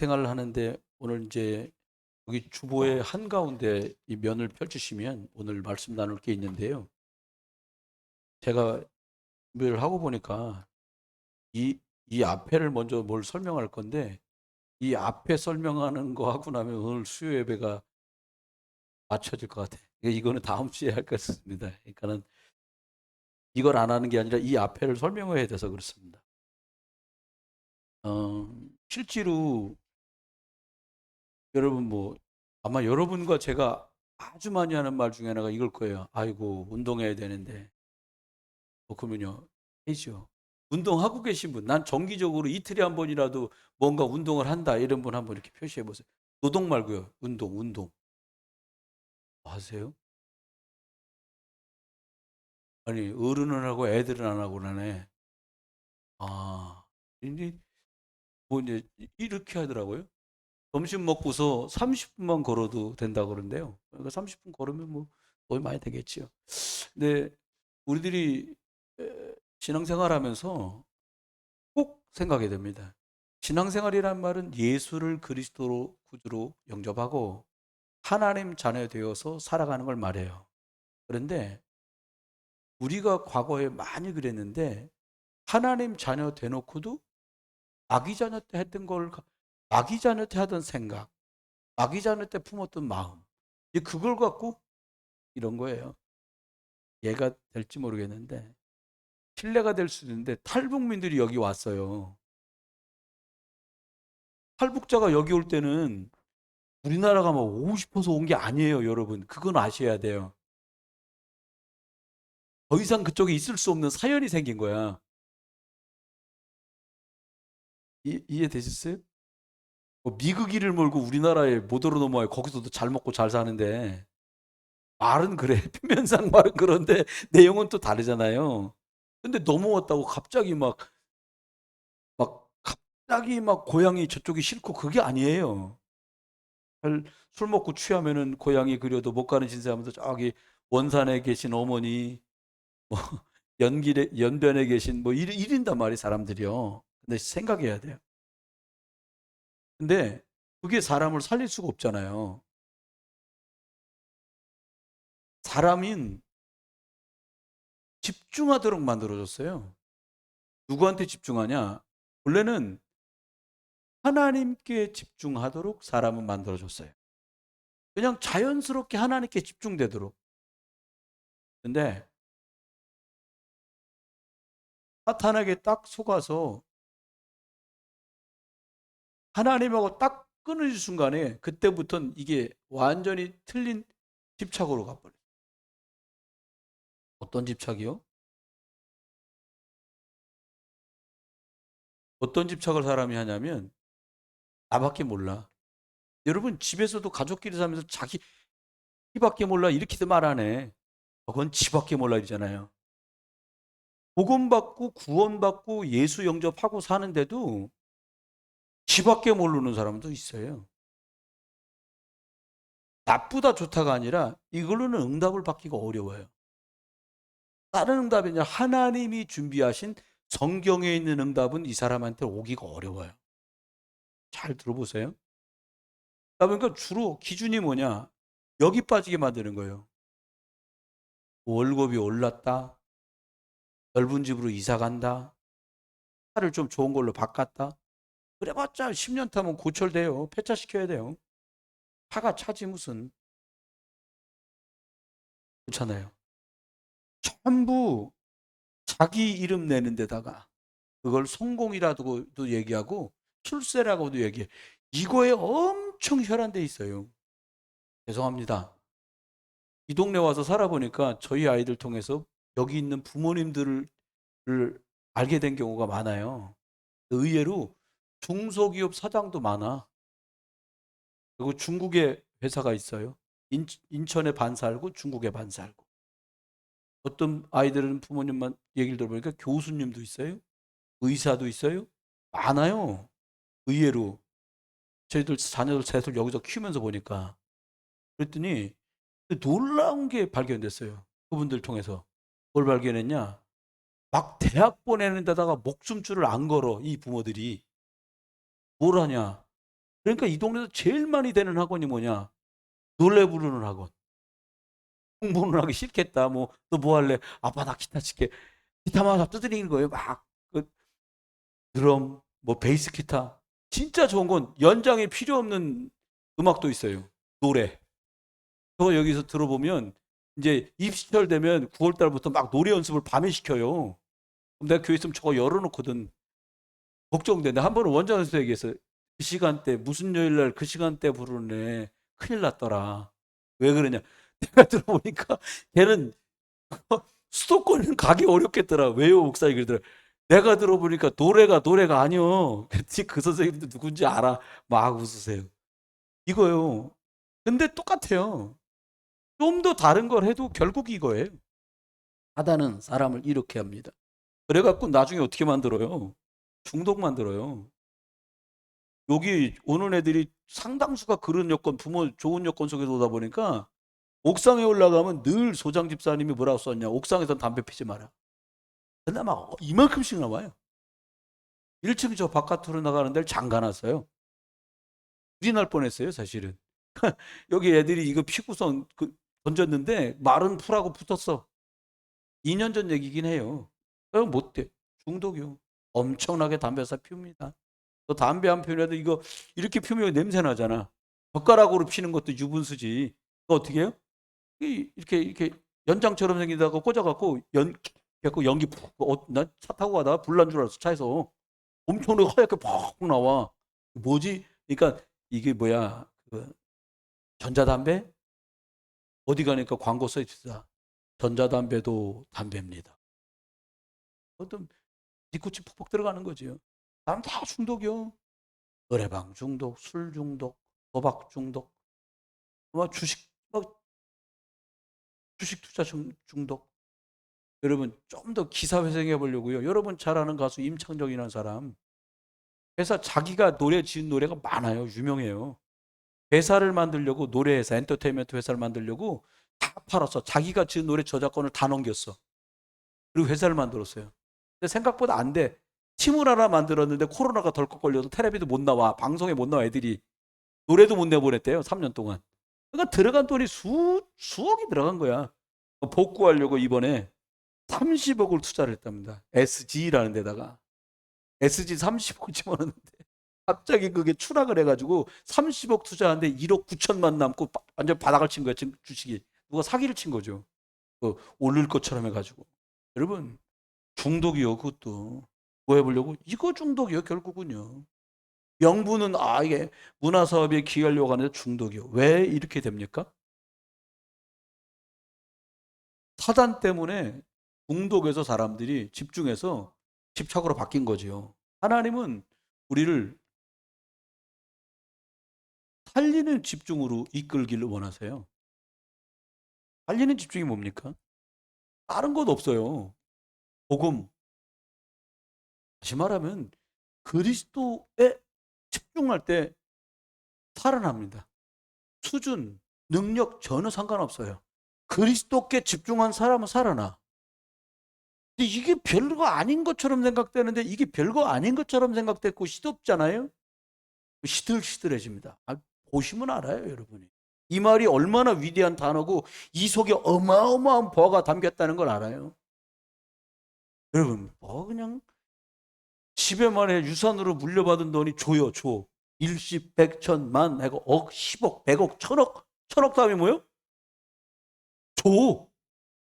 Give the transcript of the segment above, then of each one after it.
생활을 하는데 오늘 이제 여기 주보의 한가운데 이 면을 펼치시면 오늘 말씀 나눌 게 있는데요. 제가 준비를 하고 보니까 이, 이 앞에를 먼저 뭘 설명할 건데 이 앞에 설명하는 거 하고 나면 오늘 수요 예배가 맞춰질 것 같아요. 이거는 다음 주에 할 것같습니다. 그러니까는 이걸 안 하는 게 아니라 이 앞에를 설명해야 돼서 그렇습니다. 실제로 여러분 아마 여러분과 제가 아주 많이 하는 말 중에 하나가 이걸 거예요. 아이고 운동해야 되는데. 그러면요 해죠. 운동하고 계신 분, 난 정기적으로 이틀에 한 번이라도 뭔가 운동을 한다 이런 분 한번 이렇게 표시해 보세요. 노동 말고요. 운동. 하세요? 아니 어른은 하고 애들은 안 하고 그러네. 아, 이제 이제 이렇게 하더라고요. 점심 먹고서 30분만 걸어도 된다고 그러는데요. 그러니까 30분 걸으면 거의 많이 되겠지요. 근데 우리들이 신앙생활하면서 꼭 생각해야 됩니다. 신앙생활이란 말은 예수를 그리스도로 구주로 영접하고 하나님 자녀 되어서 살아가는 걸 말해요. 그런데 우리가 과거에 많이 그랬는데 하나님 자녀 되놓고도 아기 자녀 때 했던 걸 아기 자녀 때 하던 생각, 아기 자녀 때 품었던 마음, 이제 그걸 갖고 이런 거예요. 얘가 될지 모르겠는데 신뢰가 될 수도 있는데 탈북민들이 여기 왔어요. 탈북자가 여기 올 때는 우리나라가 막 오고 싶어서 온 게 아니에요, 여러분. 그건 아셔야 돼요. 더 이상 그쪽에 있을 수 없는 사연이 생긴 거야. 이해되셨어요? 미국이를 몰고 우리나라에 못 들어 넘어와요. 거기서도 잘 먹고 잘 사는데. 말은 그래. 표면상 말은 그런데 내용은 또 다르잖아요. 근데 넘어왔다고 갑자기 막 고향이 저쪽이 싫고 그게 아니에요. 술 먹고 취하면은 고향이 그려도 못 가는 신세하면서 저기 원산에 계신 어머니, 뭐 연변에 계신 이런단 말이 사람들이요. 근데 생각해야 돼요. 근데 그게 사람을 살릴 수가 없잖아요. 사람인 집중하도록 만들어졌어요. 누구한테 집중하냐? 원래는 하나님께 집중하도록 사람은 만들어졌어요. 그냥 자연스럽게 하나님께 집중되도록. 근데 사탄에게 딱 속아서 하나님하고 딱 끊어질 순간에 그때부터는 이게 완전히 틀린 집착으로 가버려요. 어떤 집착이요? 어떤 집착을 사람이 하냐면 나밖에 몰라. 여러분 집에서도 가족끼리 살면서 자기밖에 몰라 이렇게도 말 안 해. 그건 지밖에 몰라 이러잖아요. 복음받고 구원받고 예수 영접하고 사는데도 지밖에 모르는 사람도 있어요. 나쁘다 좋다가 아니라 이걸로는 응답을 받기가 어려워요. 다른 응답이 아니라 하나님이 준비하신 성경에 있는 응답은 이 사람한테 오기가 어려워요. 잘 들어보세요. 그러니까 주로 기준이 뭐냐? 여기 빠지게 만드는 거예요. 월급이 올랐다. 넓은 집으로 이사 간다. 차를 좀 좋은 걸로 바꿨다. 그래봤자 10년 타면 고철돼요. 폐차시켜야 돼요. 차가 차지 무슨. 그렇잖아요. 전부 자기 이름 내는 데다가 그걸 성공이라고도 얘기하고 출세라고도 얘기해. 이거에 엄청 혈안돼 있어요. 죄송합니다. 이 동네 와서 살아보니까 저희 아이들 통해서 여기 있는 부모님들을 알게 된 경우가 많아요. 의외로 중소기업 사장도 많아. 그리고 중국에 회사가 있어요. 인천에 반 살고 중국에 반 살고. 어떤 아이들은 부모님만 얘기를 들어보니까 교수님도 있어요. 의사도 있어요. 많아요. 의외로. 저희들 자녀들 셋을 여기서 키우면서 보니까. 그랬더니 놀라운 게 발견됐어요. 그분들 통해서. 뭘 발견했냐? 막 대학 보내는 데다가 목숨줄을 안 걸어, 이 부모들이. 뭘 하냐? 그러니까 이 동네에서 제일 많이 되는 학원이 뭐냐? 노래 부르는 학원. 공부는 하기 싫겠다. 뭐, 너 뭐 할래? 아빠 나 기타 칠게. 기타만 잡 두드리는 거예요. 막. 그 드럼, 뭐 베이스 기타. 진짜 좋은 건 연장에 필요 없는 음악도 있어요. 노래. 저 여기서 들어보면 이제 입시철 되면 9월 달부터 막 노래 연습을 밤에 시켜요. 그럼 내가 교회 있으면 저거 열어놓거든. 걱정돼. 내가 한 번은 원장에서 얘기했어요. 그 시간대, 무슨 요일 날 그 시간대 부르는 애 큰일 났더라. 왜 그러냐. 내가 들어보니까 걔는 수도권은 가기 어렵겠더라. 왜요, 목사님? 그러더라. 내가 들어보니까 노래가 아니요. 그랬더니 그 선생님도 누군지 알아. 막 웃으세요. 이거요. 근데 똑같아요. 좀 더 다른 걸 해도 결국 이거예요. 하다는 사람을 이렇게 합니다. 그래갖고 나중에 어떻게 만들어요? 중독 만들어요. 여기 오는 애들이 상당수가 그런 여건, 부모 좋은 여건 속에서 오다 보니까 옥상에 올라가면 늘 소장 집사님이 뭐라고 썼냐. 옥상에선 담배 피지 마라. 근데 막 이만큼씩 나와요. 1층 저 바깥으로 나가는 데를 잠가놨어요. 불이 날 뻔했어요, 사실은. 여기 애들이 이거 피고선 던졌는데 말은 풀하고 붙었어. 2년 전 얘기긴 해요. 못 돼. 중독이요. 엄청나게 담배사 피웁니다. 또 담배 한 피우려도 이거 이렇게 피우면 냄새 나잖아. 젓가락으로 피는 것도 유분수지. 그거 어떻게 해요? 이렇게 연장처럼 생기다가 꽂아갖고 연기 푹, 난 차 타고 가다가 불난 줄 알았어, 차에서. 엄청나게 하얗게 팍 나와. 뭐지? 그러니까 이게 뭐야? 그 전자담배? 어디 가니까 광고 써 있어. 전자담배도 담배입니다. 어떤 니코틴 푹푹 들어가는 거지요. 사람 다 중독이요. 노래방 중독, 술 중독, 도박 중독, 뭐 주식 투자 중독. 여러분 좀 더 기사 회생해 보려고요. 여러분 잘 아는 가수 임창정이라는 사람. 회사 자기가 노래 지은 노래가 많아요. 유명해요. 회사를 만들려고 노래회사, 엔터테인먼트 회사를 만들려고 다 팔았어. 자기가 지은 노래 저작권을 다 넘겼어. 그리고 회사를 만들었어요. 근데 생각보다 안 돼. 팀을 하나 만들었는데 코로나가 덜컥 걸려서 텔레비도 못 나와. 방송에 못 나와 애들이. 노래도 못 내보냈대요. 3년 동안. 그러니까 들어간 돈이 수억이 들어간 거야. 복구하려고 이번에 30억을 투자를 했답니다. SG라는 데다가. SG 30억 집어넣는데 갑자기 그게 추락을 해가지고 30억 투자하는데 1억 9천만 남고 완전 바닥을 친 거야. 지금 주식이. 누가 사기를 친 거죠. 오를 것처럼 해가지고. 여러분 중독이요. 그것도 뭐 해보려고? 이거 중독이요. 결국은요. 명분은 이게 문화사업에 기여하려고 하는데 중독이요. 왜 이렇게 됩니까? 사단 때문에 중독에서 사람들이 집중해서 집착으로 바뀐 거지요. 하나님은 우리를 살리는 집중으로 이끌기를 원하세요. 살리는 집중이 뭡니까? 다른 것 없어요. 복음. 다시 말하면 그리스도에 집중할 때 살아납니다. 수준, 능력 전혀 상관없어요. 그리스도께 집중한 사람은 살아나. 근데 이게 별거 아닌 것처럼 생각되는데 이게 별거 아닌 것처럼 생각됐고 시덥잖아요. 시들시들해집니다. 보시면 알아요, 여러분이. 이 말이 얼마나 위대한 단어고 이 속에 어마어마한 보화가 담겼다는 걸 알아요. 여러분, 그냥 집에만 해 유산으로 물려받은 돈이 줘요, 줘. 일십, 백, 천만, 해고 억, 10억, 100억, 천억, 천억 다음이 뭐요? 줘.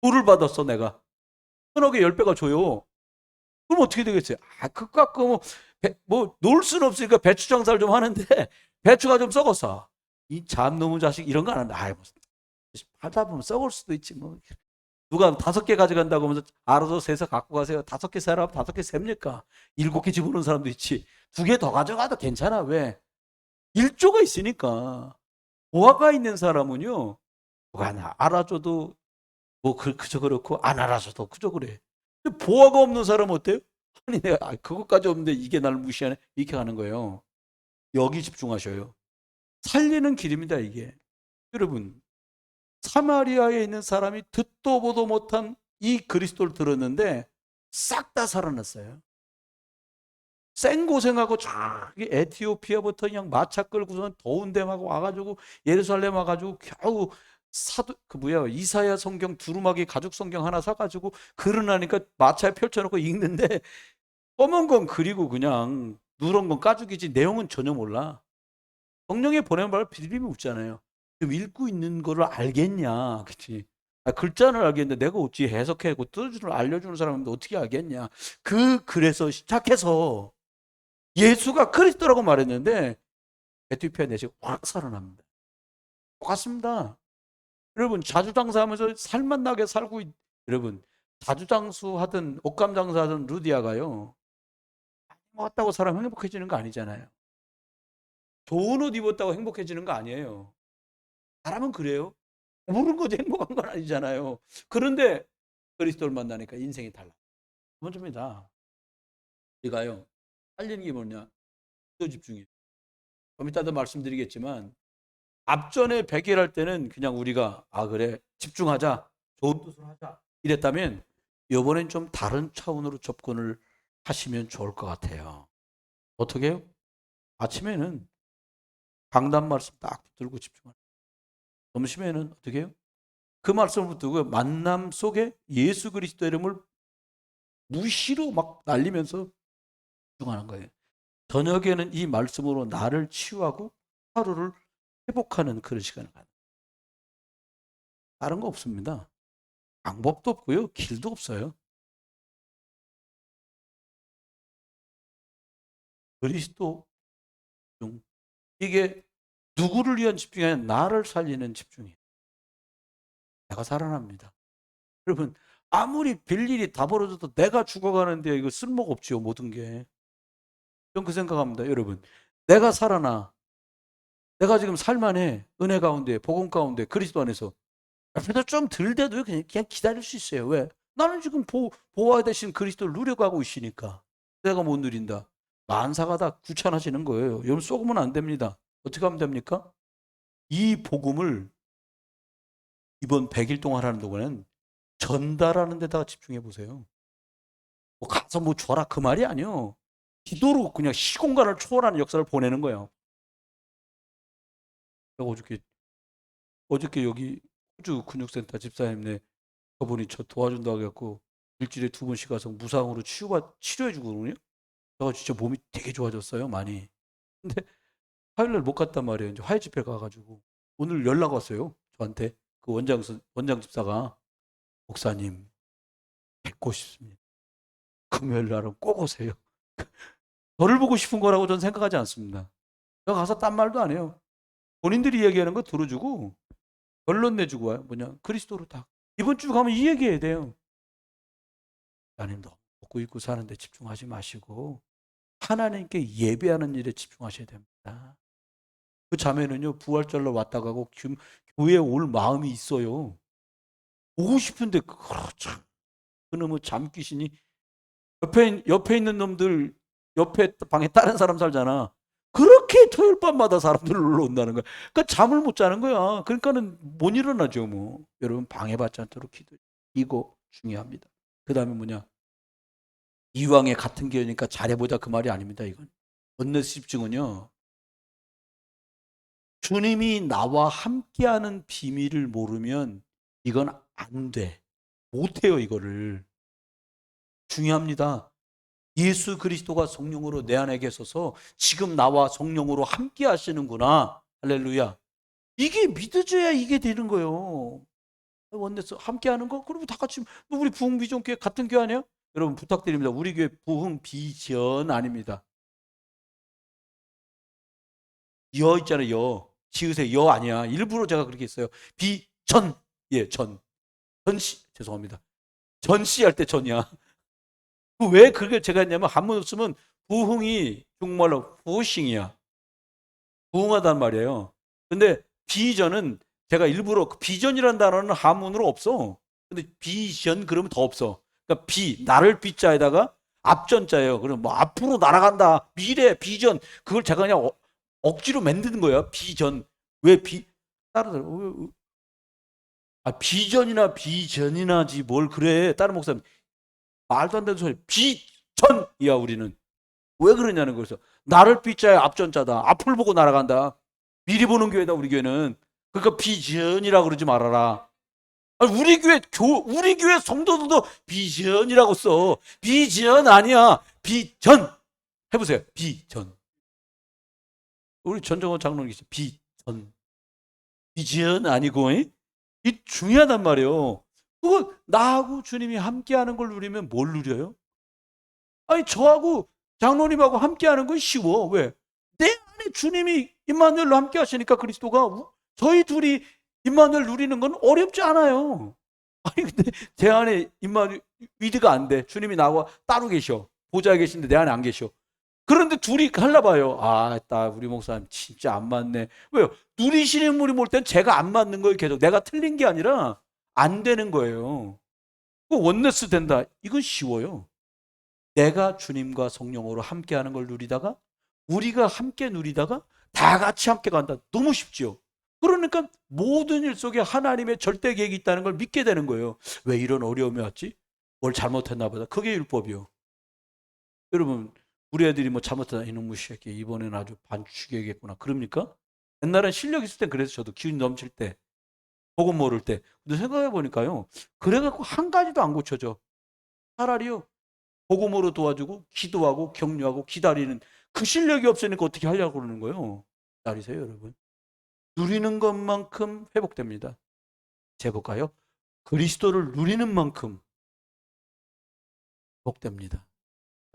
돈을 받았어, 내가. 천억에 10배가 줘요. 그럼 어떻게 되겠어요? 그거 갖고 놀 수는 없으니까 배추 장사를 좀 하는데 배추가 좀 썩었어. 이 잡놈의 자식 이런 거 안 한다. 무슨 하다 보면 썩을 수도 있지 뭐. 누가 5개 가져간다고 하면서 알아서 세서 갖고 가세요. 5개 세라 5개 셉니까? 7개 집어넣은 사람도 있지. 2개 더 가져가도 괜찮아. 왜? 일조가 있으니까. 보화가 있는 사람은요. 누가 알아줘도 뭐 그저 그렇고 안 알아줘도 그저 그래. 근데 보화가 없는 사람은 어때요? 아니 내가 그것까지 없는데 이게 나를 무시하네. 이렇게 하는 거예요. 여기 집중하셔요. 살리는 길입니다, 이게. 여러분, 사마리아에 있는 사람이 듣도 보도 못한 이 그리스도를 들었는데 싹 다 살아났어요. 생고생하고 저기 에티오피아부터 그냥 마차 끌고선 더운 데 막 와가지고 예루살렘 와가지고 겨우 사도 그 뭐야 이사야 성경 두루마기 가죽 성경 하나 사가지고 그러나니까 마차에 펼쳐놓고 읽는데 검은 건 그리고 그냥 누런 건 가죽이지 내용은 전혀 몰라. 성령에 보내는 말을 비리비리 묻잖아요. 좀 읽고 있는 거를 알겠냐, 그치? 아, 글자는 알겠는데 내가 어찌 해석하고 뜻을 알려주는 사람인데 어떻게 알겠냐? 그 글에서 시작해서 예수가 그리스도라고 말했는데 에티오피아 내시가 확 살아납니다. 똑같습니다. 여러분 자주장사하면서 살맛나게 살고 여러분 자주장수 하든 옷감장사 하든 루디아가요 왔다고 사람 행복해지는 거 아니잖아요. 좋은 옷 입었다고 행복해지는 거 아니에요. 사람은 그래요. 모르는 거지 행복한 건 아니잖아요. 그런데 그리스도를 만나니까 인생이 달라. 먼저입니다. 우리가요 살리는 게 뭐냐? 또 집중해. 좀 이따도 말씀드리겠지만 앞전에 백일할 때는 그냥 우리가 아 그래 집중하자 좋은 뜻으로 하자 이랬다면 이번엔 좀 다른 차원으로 접근을 하시면 좋을 것 같아요. 어떻게 해요? 아침에는 강단 말씀 딱 붙들고 집중하는. 점심에는 어떻게 해요? 그 말씀을 붙들고 만남 속에 예수 그리스도 이름을 무시로 막 날리면서 집중하는 거예요. 저녁에는 이 말씀으로 나를 치유하고 하루를 회복하는 그런 시간을 갖는. 다른 거 없습니다. 방법도 없고요. 길도 없어요. 그리스도 집중. 이게 누구를 위한 집중이 아니라 나를 살리는 집중이에요. 내가 살아납니다. 여러분 아무리 별일이 다 벌어져도 내가 죽어가는데 이거 쓸모가 없지요. 모든 게. 전 그 생각합니다. 여러분 내가 살아나. 내가 지금 살만해. 은혜 가운데 복음 가운데 그리스도 안에서. 옆에서 좀 덜 돼도 그냥 기다릴 수 있어요. 왜? 나는 지금 보호와 대신 그리스도를 누려가고 있으니까. 내가 못 누린다. 만사가 다 귀찮아지는 거예요. 여러분 쏘으면 안 됩니다. 어떻게 하면 됩니까? 이 복음을 이번 100일 동안 하는 동안은 전달하는 데다가 집중해 보세요. 뭐 가서 뭐 줘라 그 말이 아니요. 기도로 그냥 시공간을 초월하는 역사를 보내는 거예요. 제가 어저께 여기 호주 근육센터 집사님네 저분이 저 도와준다고 해갖고 일주일에 2번씩 가서 무상으로 치료해 주거든요. 제가 진짜 몸이 되게 좋아졌어요, 많이. 근데 화요일날 못 갔단 말이에요. 이제 화요 집회 가가지고 오늘 연락 왔어요. 저한테 그 원장 집사가 목사님 뵙고 싶습니다. 금요일 날은 꼭 오세요. 저를 보고 싶은 거라고 저는 생각하지 않습니다. 제가 가서 딴 말도 안 해요. 본인들이 얘기하는 거 들어주고 결론 내주고 와요. 뭐냐 그리스도로 다. 이번 주 가면 이 얘기해야 돼요. 하나님도 먹고 입고 사는데 집중하지 마시고 하나님께 예배하는 일에 집중하셔야 됩니다. 그 자매는요 부활절로 왔다 가고 교회에 올 마음이 있어요. 오고 싶은데 그렇죠. 그놈의 잠귀신이 옆에 있는 놈들 옆에 방에 다른 사람 살잖아. 그렇게 토요일 밤마다 사람들 놀러 온다는 거야. 그러니까 잠을 못 자는 거야. 그러니까는 못 일어나죠 뭐. 여러분 방해받지 않도록 기도. 이거 중요합니다. 그 다음에 뭐냐? 이왕에 같은 교회니까 잘해보자 그 말이 아닙니다. 이건 원네스 집중은요. 주님이 나와 함께하는 비밀을 모르면 이건 안 돼. 못해요 이거를. 중요합니다. 예수 그리스도가 성령으로 내 안에 계셔서 지금 나와 성령으로 함께 하시는구나. 할렐루야. 이게 믿어져야 이게 되는 거예요. 원네스 함께 하는 거? 그러면 다 같이 우리 부흥 비전 교회 같은 교회 아니에요? 여러분 부탁드립니다. 우리 교회 부흥 비전 아닙니다. 여 있잖아요. 여. 지으세요. 여 아니야. 일부러 제가 그렇게 했어요. 비전. 예, 전. 전시. 죄송합니다. 전시 할 때 전이야. 왜 그게 제가 했냐면 한문으로 쓰면 부흥이 중국말로 부싱이야. 부흥하단 말이에요. 근데 비전은 제가 일부러 비전이라는 단어는 한문으로 없어. 근데 비전 그러면 더 없어. 그러니까 나를 비자에다가 앞전자예요. 그럼 뭐 앞으로 날아간다. 미래 비전 그걸 제가 그냥 억지로 만드는 거야. 비전. 왜 다른 비전이나 비전이나지 뭘 그래. 다른 목사님 말도 안 되는 소리. 비전이야 우리는. 왜 그러냐는 거예요. 나를 B자의 앞전자다. 앞을 보고 날아간다. 미리 보는 교회다, 우리 교회는. 그러니까 비전이라고 그러지 말아라. 아니, 우리 교회 성도들도 비전이라고 써. 비전 아니야. 비전. 해보세요. 비전. 우리 전정원 장로님 계시 비전. 비전 아니고, 이 중요하단 말이에요. 그거 나하고 주님이 함께하는 걸 누리면 뭘 누려요? 아니, 저하고 장로님하고 함께하는 건 쉬워. 왜? 내 안에 주님이 임마누엘로 함께 하시니까, 그리스도가 저희 둘이 임마누엘 누리는 건 어렵지 않아요. 아니, 근데 제 안에 임마누엘 위드가 안 돼. 주님이 나와 따로 계셔. 보좌에 계신데 내 안에 안 계셔. 그런데 둘이 할라 봐요. 아, 우리 목사님 진짜 안 맞네. 왜요? 누리시는 분이 볼 땐 제가 안 맞는 거예요. 계속 내가 틀린 게 아니라 안 되는 거예요. 그 원네스 된다. 이건 쉬워요. 내가 주님과 성령으로 함께하는 걸 누리다가, 우리가 함께 누리다가 다 같이 함께 간다. 너무 쉽죠. 그러니까 모든 일 속에 하나님의 절대 계획이 있다는 걸 믿게 되는 거예요. 왜 이런 어려움이 왔지? 뭘 잘못했나 보다. 그게 율법이요. 여러분, 우리 애들이 뭐 잘못했다, 이놈의 새끼 이번에는 아주 반죽여야겠구나, 그럽니까? 옛날엔 실력 있을 땐 그래서 저도 기운 넘칠 때, 복음 모를 때. 근데 생각해 보니까요, 그래갖고 한 가지도 안 고쳐져. 차라리요, 복음으로 도와주고 기도하고 격려하고 기다리는, 그 실력이 없으니까 어떻게 하려고 그러는 거예요. 기다리세요, 여러분. 누리는 것만큼 회복됩니다. 제볼까요? 그리스도를 누리는 만큼 회복됩니다.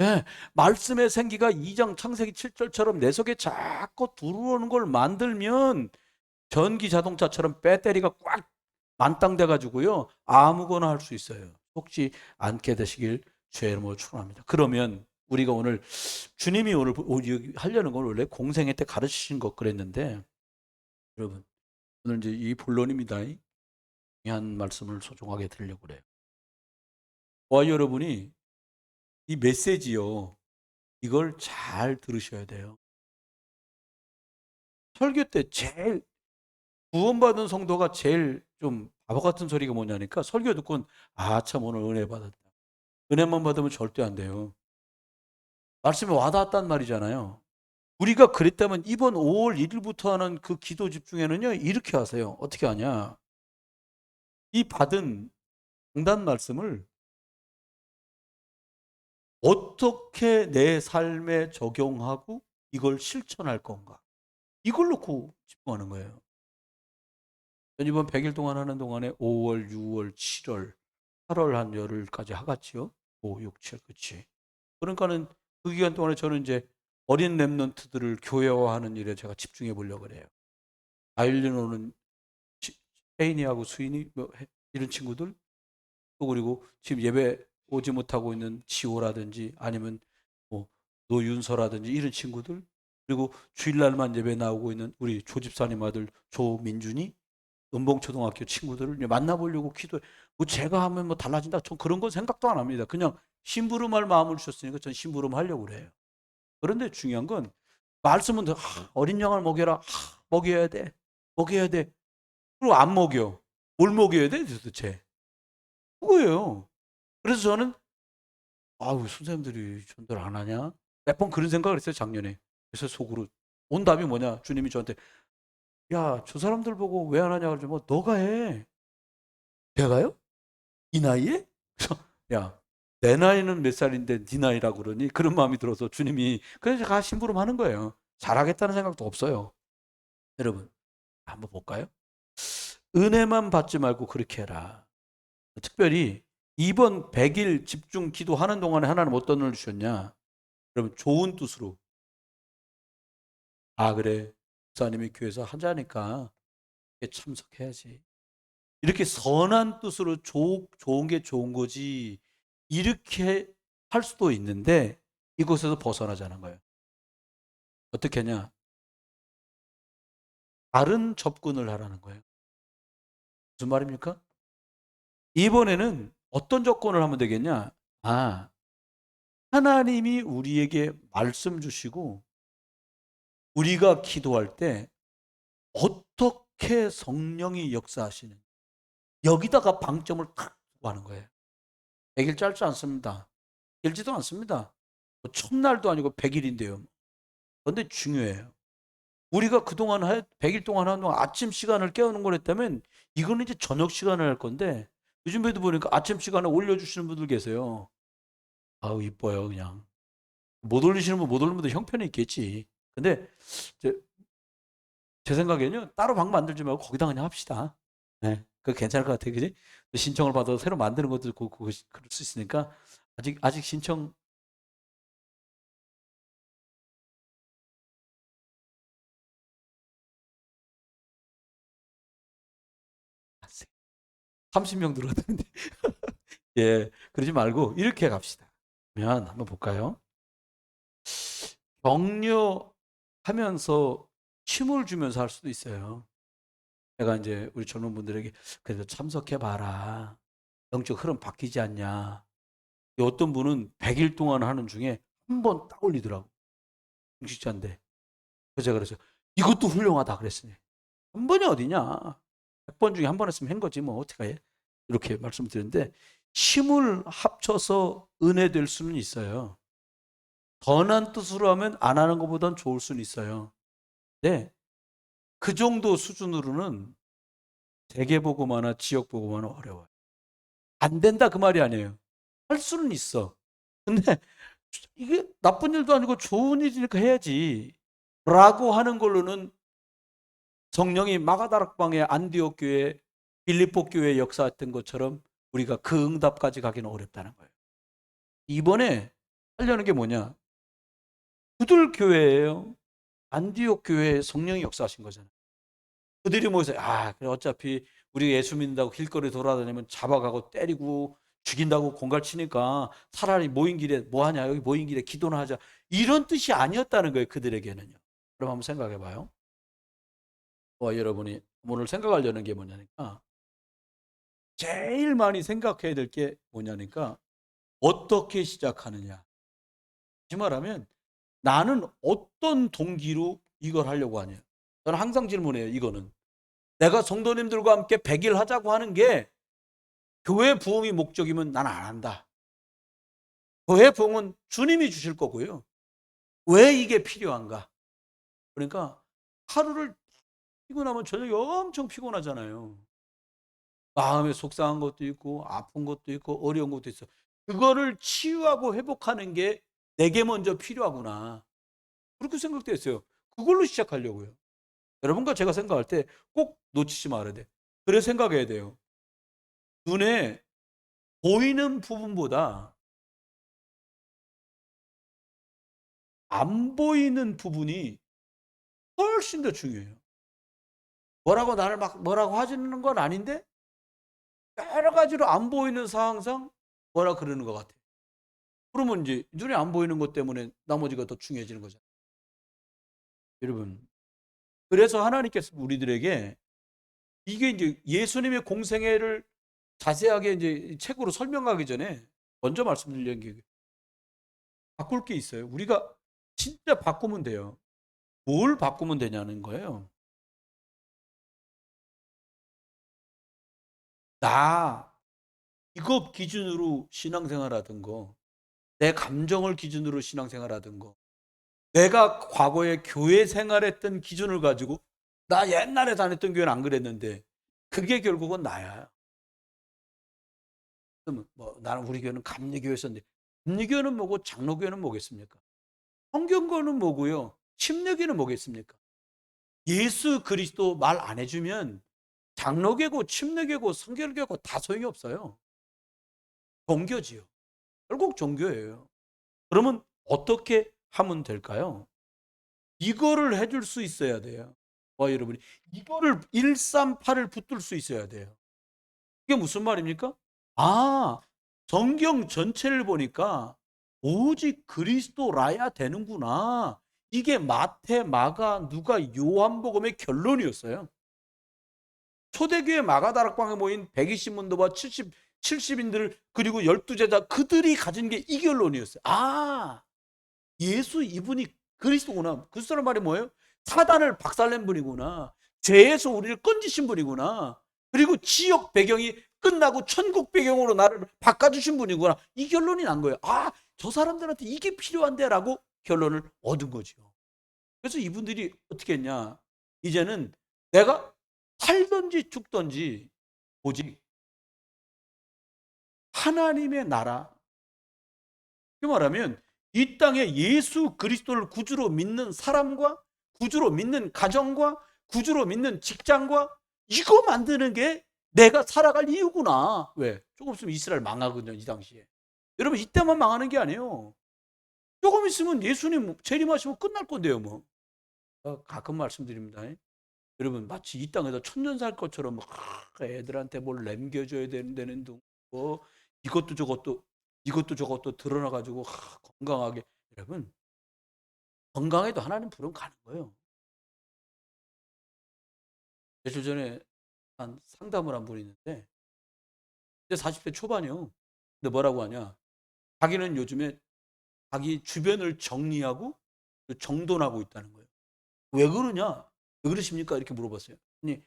네, 말씀의 생기가 2장 창세기 7절처럼 내 속에 자꾸 들어오는 걸 만들면 전기 자동차처럼 배터리가 꽉 만땅돼 가지고요, 아무거나 할 수 있어요. 속지 않게 되시길 주의 이름으로 축원합니다. 그러면 우리가 오늘, 주님이 오늘 하려는 건 원래 공생애 때 가르치신 것 그랬는데, 여러분, 오늘 이제 이 본론입니다. 중요한 말씀을 소중하게 드리려고 그래요. 와, 여러분이 이 메시지요, 이걸 잘 들으셔야 돼요. 설교 때 제일, 구원받은 성도가 제일 좀 바보 같은 소리가 뭐냐니까, 설교 듣고는 아, 참 오늘 은혜 받았다. 은혜만 받으면 절대 안 돼요. 말씀이 와닿았단 말이잖아요. 우리가 그랬다면 이번 5월 1일부터 하는 그 기도 집중에는요, 이렇게 하세요. 어떻게 하냐? 이 받은 응답 말씀을 어떻게 내 삶에 적용하고 이걸 실천할 건가? 이걸 놓고 집중하는 거예요. 이번 100일 동안 하는 동안에 5월, 6월, 7월, 8월 한 열흘까지 하갔지요. 5, 6, 7, 그치. 그러니까는 그 기간 동안에 저는 이제 어린 랩런트들을 교회화하는 일에 제가 집중해 보려고 그래요. 바이올린 오는 혜인이하고 수인이, 뭐 이런 친구들, 또 그리고 지금 예배 오지 못하고 있는 지호라든지, 아니면 뭐 노윤서라든지 이런 친구들, 그리고 주일날만 예배 나오고 있는 우리 조집사님 아들 조민준이, 은봉초등학교 친구들을 만나보려고 기도해. 뭐 제가 하면 뭐 달라진다, 전 그런 건 생각도 안 합니다. 그냥 심부름할 마음을 주셨으니까 전 심부름 하려고 그래요. 그런데 중요한 건, 말씀은 어린 양을 먹여라. 먹여야 돼. 먹여야 돼. 그리고 안 먹여. 뭘 먹여야 돼 도대체? 그거예요. 그래서 저는, 아우, 선생님들이 전도를 안 하냐? 몇 번 그런 생각을 했어요, 작년에. 그래서 속으로 온 답이 뭐냐? 주님이 저한테, 야, 저 사람들 보고 왜 안 하냐 그러지, 뭐 너가 해. 내가요? 이 나이에? 그래서 야, 내 나이는 몇 살인데 네 나이라고 그러니? 그런 마음이 들어서 주님이, 그래서 가 심부름 하는 거예요. 잘하겠다는 생각도 없어요. 여러분, 한번 볼까요? 은혜만 받지 말고 그렇게 해라. 특별히 이번 100일 집중 기도하는 동안에 하나님 어떤 은혜를 주셨냐? 여러분, 좋은 뜻으로, 아, 그래, 목사님이 교회에서 하자니까 참석해야지, 이렇게 선한 뜻으로 좋은 게 좋은 거지, 이렇게 할 수도 있는데, 이곳에서 벗어나자는 거예요. 어떻게 하냐? 다른 접근을 하라는 거예요. 무슨 말입니까? 이번에는 어떤 접근을 하면 되겠냐? 아, 하나님이 우리에게 말씀 주시고 우리가 기도할 때 어떻게 성령이 역사하시는, 여기다가 방점을 탁 두고 하는 거예요. 100일 짧지 않습니다. 길지도 않습니다. 뭐 첫날도 아니고 100일인데요. 그런데 중요해요. 우리가 그동안 100일 동안 한 동안 아침 시간을 깨우는 걸 했다면 이거는 이제 저녁 시간을 할 건데 요즘에도 보니까 아침 시간에 올려주시는 분들 계세요. 아우 이뻐요 그냥. 못 올리시는 분 못 올리는 분도 형편이 있겠지. 근데 제, 제 생각에는요 따로 방 만들지 말고 거기다 그냥 합시다. 네, 그거 괜찮을 것 같아요, 그지? 신청을 받아서 새로 만드는 것도 그럴 수 있으니까 아직 신청 하세요. 30명 들어왔는데 예, 그러지 말고 이렇게 갑시다. 그러면 한번 볼까요? 격려하면서 힘을 주면서 할 수도 있어요. 내가 이제 우리 젊은 분들에게 그래도 참석해 봐라. 영적 흐름 바뀌지 않냐. 어떤 분은 100일 동안 하는 중에 한 번 딱 올리더라고. 공식자인데. 그래서 제가 그랬어요. 이것도 훌륭하다 그랬으니. 한 번이 어디냐. 100번 중에 한 번 했으면 한 거지 뭐 어떻게 해. 이렇게 말씀드렸는데 힘을 합쳐서 은혜 될 수는 있어요. 더 뜻으로 하면 안 하는 것보단 좋을 수는 있어요. 네. 그 정도 수준으로는 대개보고마나 지역보고마는 어려워요. 안 된다 그 말이 아니에요. 할 수는 있어. 근데 이게 나쁜 일도 아니고 좋은 일이니까 해야지. 라고 하는 걸로는 성령이 마가다락방의 안디옥 교회, 빌립보 교회 역사했던 것처럼 우리가 그 응답까지 가기는 어렵다는 거예요. 이번에 하려는 게 뭐냐? 그들 교회예요. 안디옥 교회에 성령이 역사하신 거잖아요. 그들이 모여서 그래 어차피 우리 예수 믿는다고 길거리 돌아다니면 잡아가고 때리고 죽인다고 공갈치니까 차라리 모인 길에 뭐하냐 여기 모인 길에 기도나 하자 이런 뜻이 아니었다는 거예요. 그들에게는요. 그럼 한번 생각해 봐요. 여러분이 오늘 생각하려는 게 뭐냐니까 제일 많이 생각해야 될 게 뭐냐니까 어떻게 시작하느냐. 다시 말하면 나는 어떤 동기로 이걸 하려고 하냐. 저는 항상 질문해요. 이거는 내가 성도님들과 함께 100일 하자고 하는 게 교회 부흥이 목적이면 난 안 한다. 교회 부흥은 주님이 주실 거고요. 왜 이게 필요한가? 그러니까 하루를 쉬고 나면 저녁에 엄청 피곤하잖아요. 마음에 속상한 것도 있고 아픈 것도 있고 어려운 것도 있어. 그거를 치유하고 회복하는 게 내게 먼저 필요하구나. 그렇게 생각됐어요. 그걸로 시작하려고요. 여러분과 제가 생각할 때 꼭 놓치지 말아야 돼. 그래 생각해야 돼요. 눈에 보이는 부분보다 안 보이는 부분이 훨씬 더 중요해요. 뭐라고 나를 막 뭐라고 하지는 건 아닌데 여러 가지로 안 보이는 상황상 뭐라 그러는 것 같아요. 그러면 이제 눈에 안 보이는 것 때문에 나머지가 더 중요해지는 거잖아요. 여러분, 그래서 하나님께서 우리들에게 이게 이제 예수님의 공생애를 자세하게 이제 책으로 설명하기 전에 먼저 말씀드리는 게 바꿀 게 있어요. 우리가 진짜 바꾸면 돼요. 뭘 바꾸면 되냐는 거예요. 나 이것 기준으로 신앙생활 하던 거, 내 감정을 기준으로 신앙생활 하던 거, 내가 과거에 교회 생활했던 기준을 가지고 나 옛날에 다녔던 교회는 안 그랬는데 그게 결국은 나야. 그러면 뭐 나는 우리 교회는 감리교회였는데 감리교회는 뭐고 장로교회는 뭐겠습니까? 성경교는 뭐고요? 침례교는 뭐겠습니까? 예수 그리스도 말 안 해주면 장로교고 침례교고 성결교고 다 소용이 없어요. 종교지요. 결국 종교예요. 그러면 어떻게 하면 될까요? 이거를 해줄 수 있어야 돼요. 여러분이 이거를 138을 붙들 수 있어야 돼요. 이게 무슨 말입니까? 성경 전체를 보니까 오직 그리스도라야 되는구나. 이게 마태, 마가, 누가, 요한복음의 결론이었어요. 초대교회 마가다락방에 모인 120문도와 70인들 그리고 12제자 그들이 가진 게 이 결론이었어요. 예수 이분이 그리스도구나. 그리스도란 말이 뭐예요? 사단을 박살낸 분이구나. 죄에서 우리를 건지신 분이구나. 그리고 지역 배경이 끝나고 천국 배경으로 나를 바꿔주신 분이구나. 이 결론이 난 거예요. 저 사람들한테 이게 필요한데라고 결론을 얻은 거죠. 그래서 이분들이 어떻게 했냐? 이제는 내가 살든지 죽든지 오직 하나님의 나라, 그 말하면 이 땅에 예수 그리스도를 구주로 믿는 사람과 구주로 믿는 가정과 구주로 믿는 직장과 이거 만드는 게 내가 살아갈 이유구나. 왜? 조금 있으면 이스라엘 망하거든요, 이 당시에. 여러분, 이때만 망하는 게 아니에요. 조금 있으면 예수님 재림하시면 끝날 건데요, 뭐. 가끔 말씀드립니다. 여러분, 마치 이 땅에서 천년 살 것처럼 막 애들한테 뭘 남겨줘야 되는 둥, 뭐 이것도 저것도 드러나가지고 건강하게. 여러분, 건강해도 하나님 부르면 가는 거예요. 며칠 전에 한 상담을 한 분이 있는데 이제 40대 초반이요. 근데 뭐라고 하냐? 자기는 요즘에 자기 주변을 정리하고 정돈하고 있다는 거예요. 왜 그러냐? 왜 그러십니까? 이렇게 물어봤어요. 아니,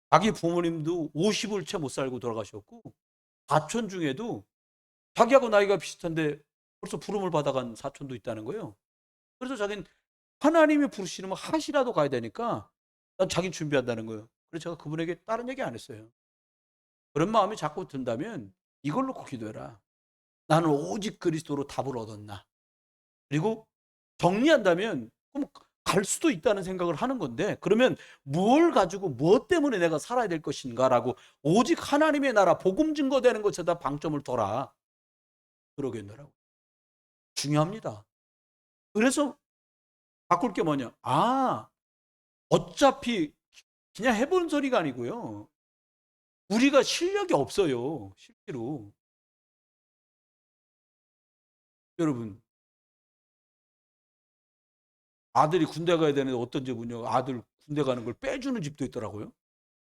자기 부모님도 50을 채 못 살고 돌아가셨고 사촌 중에도 자기하고 나이가 비슷한데 벌써 부름을 받아간 사촌도 있다는 거예요. 그래서 자기는 하나님이 부르시면 하시라도 가야 되니까 난 자기 준비한다는 거예요. 그래서 제가 그분에게 다른 얘기 안 했어요. 그런 마음이 자꾸 든다면 이걸 놓고 기도해라. 나는 오직 그리스도로 답을 얻었나. 그리고 정리한다면 그럼 갈 수도 있다는 생각을 하는 건데, 그러면 뭘 가지고 무엇 때문에 내가 살아야 될 것인가라고 오직 하나님의 나라 복음 증거되는 것에다 방점을 둬라. 그러겠노라고. 중요합니다. 그래서 바꿀 게 뭐냐? 어차피 그냥 해본 소리가 아니고요. 우리가 실력이 없어요. 실제로. 여러분, 아들이 군대 가야 되는데 어떤 집은요, 아들 군대 가는 걸 빼주는 집도 있더라고요.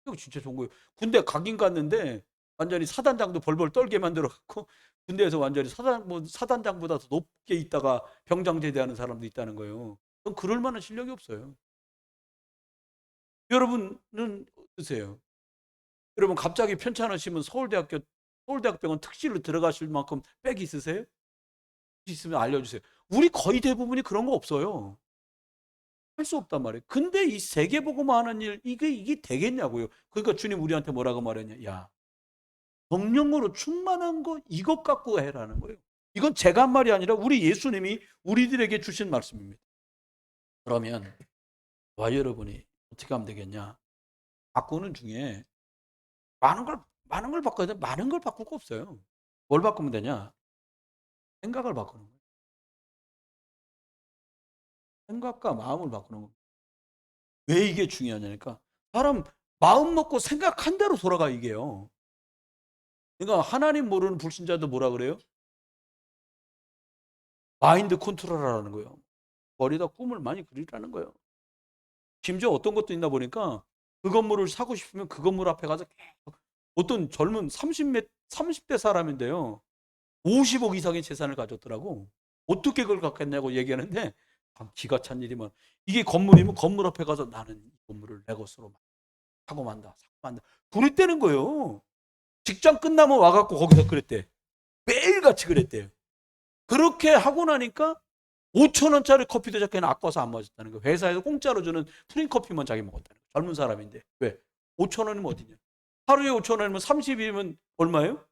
이거 진짜 좋은 거예요. 군대 가긴 갔는데 완전히 사단장도 벌벌 떨게 만들어 갖고 군대에서 완전히 사단장보다 더 높게 있다가 병장 제대하는 사람도 있다는 거예요. 그럼 그럴 만한 실력이 없어요. 여러분은 어떠세요? 여러분 갑자기 편찮으시면 서울대학병원 특실로 들어가실 만큼 백이 있으세요? 있으면 알려주세요. 우리 거의 대부분이 그런 거 없어요. 할 수 없단 말이에요. 근데 이 세계복음 하는 일, 이게 되겠냐고요. 그러니까 주님 우리한테 뭐라고 말했냐? 야, 성령으로 충만한 거 이것 갖고 해라는 거예요. 이건 제가 한 말이 아니라 우리 예수님이 우리들에게 주신 말씀입니다. 그러면 와, 여러분이 어떻게 하면 되겠냐? 바꾸는 중에 많은 걸 바꿔야 돼. 많은 걸 바꿀 거 없어요. 뭘 바꾸면 되냐? 생각을 바꾸는 거예요. 생각과 마음을 바꾸는 거예요. 왜 이게 중요하냐니까. 사람 마음 먹고 생각한 대로 돌아가, 이게요. 그러니까 하나님 모르는 불신자도 뭐라 그래요? 마인드 컨트롤하라는 거예요. 머리다 꿈을 많이 그리라는 거예요. 심지어 어떤 것도 있나 보니까 그 건물을 사고 싶으면 그 건물 앞에 가서 계속, 어떤 젊은 30대 사람인데요. 50억 이상의 재산을 가졌더라고. 어떻게 그걸 갖겠냐고 얘기하는데 참 기가 찬 일이면, 이게 건물이면 건물 앞에 가서 나는 이 건물을 내 것으로 사고 만다. 사고 만다. 그랬다는 거예요. 직장 끝나면 와갖고 거기서 그랬대. 매일같이 그랬대요. 그렇게 하고 나니까 5천 원짜리 커피도 자기는 아까워서 안 마셨다는 거예요. 회사에서 공짜로 주는 프린커피만 자기 먹었다는 거예요. 젊은 사람인데. 왜? 5천 원이면 어디냐? 하루에 5천 원이면 30이면 얼마예요?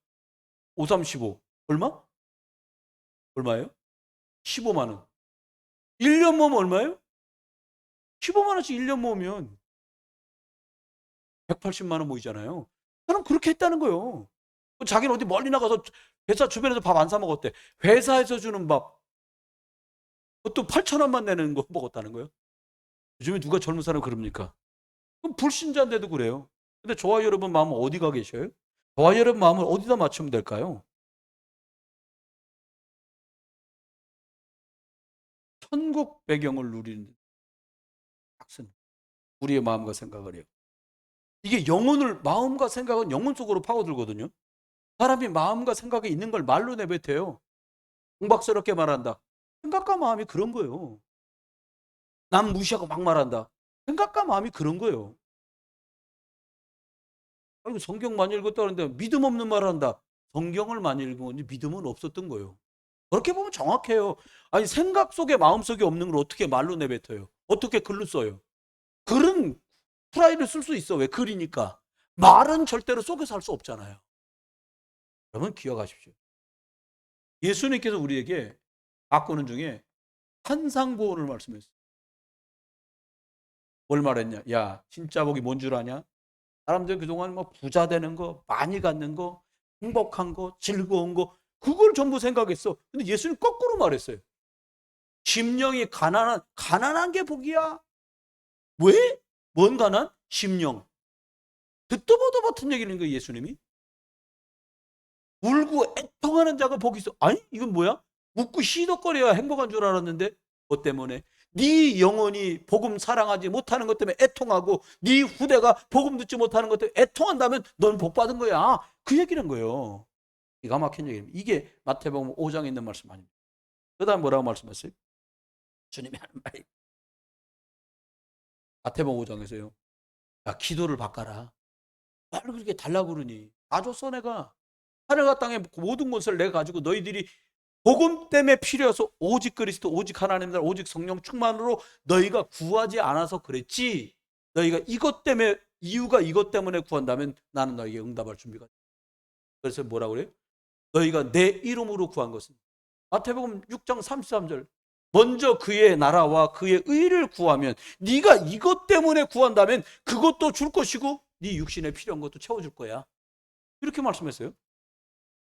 5, 3, 15. 얼마? 얼마예요? 15만 원. 1년 모으면 얼마예요? 15만 원씩 1년 모으면 180만 원 모이잖아요. 그럼 그렇게 했다는 거예요. 자기는 어디 멀리 나가서 회사 주변에서 밥 안 사 먹었대. 회사에서 주는 밥, 그것도 8천 원만 내는 거 먹었다는 거예요. 요즘에 누가 젊은 사람 그럽니까? 그럼 불신자인데도 그래요. 근데 저와 여러분 마음은 어디가 계셔요? 저와 여러분 마음을 어디다 맞추면 될까요? 천국 배경을 누리는 학생. 우리의 마음과 생각을 해요. 이게 마음과 생각은 영혼 속으로 파고들거든요. 사람이 마음과 생각에 있는 걸 말로 내뱉어요. 공박스럽게 말한다. 생각과 마음이 그런 거예요. 남 무시하고 막 말한다. 생각과 마음이 그런 거예요. 아이고, 성경 많이 읽었다 그러는데 믿음 없는 말 한다. 성경을 많이 읽은 건지 믿음은 없었던 거예요. 그렇게 보면 정확해요. 아니, 생각 속에 마음 속에 없는 걸 어떻게 말로 내뱉어요? 어떻게 글로 써요? 글은 프라이를 쓸 수 있어. 왜? 글이니까. 말은 절대로 속에서 할 수 없잖아요. 여러분 기억하십시오. 예수님께서 우리에게 바꾸는 중에 환상보호를 말씀했어요. 뭘 말했냐? 야, 진짜 복이 뭔 줄 아냐? 사람들 그동안 뭐 부자 되는 거, 많이 갖는 거, 행복한 거, 즐거운 거, 그걸 전부 생각했어. 근데 예수님 거꾸로 말했어요. 심령이 가난한 게 복이야. 왜? 뭔 가난? 심령. 듣도 보도 못한 얘기는 거예요, 예수님이. 울고 애통하는 자가 복이 있어. 아니, 이건 뭐야? 웃고 시덕거려야 행복한 줄 알았는데, 뭐 때문에? 네 영혼이 복음 사랑하지 못하는 것 때문에 애통하고, 네 후대가 복음 듣지 못하는 것 때문에 애통한다면 넌 복 받은 거야. 그 얘기는 거예요. 기가 막힌 얘기입니다. 이게 마태복음 5장에 있는 말씀 아닙니다. 그 다음 뭐라고 말씀하셨어요? 주님이 하는 말이 마태복음 5장에서요. 야, 기도를 바꿔라. 말 그렇게 달라고 그러니. 다 줬어, 내가. 하늘과 땅의 모든 것을 내가 가지고 너희들이 복음 때문에 필요해서 오직 그리스도, 오직 하나님 나라, 오직 성령 충만으로 너희가 구하지 않아서 그랬지. 너희가 이것 때문에, 이유가 이것 때문에 구한다면 나는 너희에게 응답할 준비가 돼. 그래서 뭐라고 그래요? 너희가 내 이름으로 구한 것은, 마태복음 6장 33절, 먼저 그의 나라와 그의 의를 구하면, 네가 이것 때문에 구한다면 그것도 줄 것이고 네 육신에 필요한 것도 채워줄 거야. 이렇게 말씀했어요.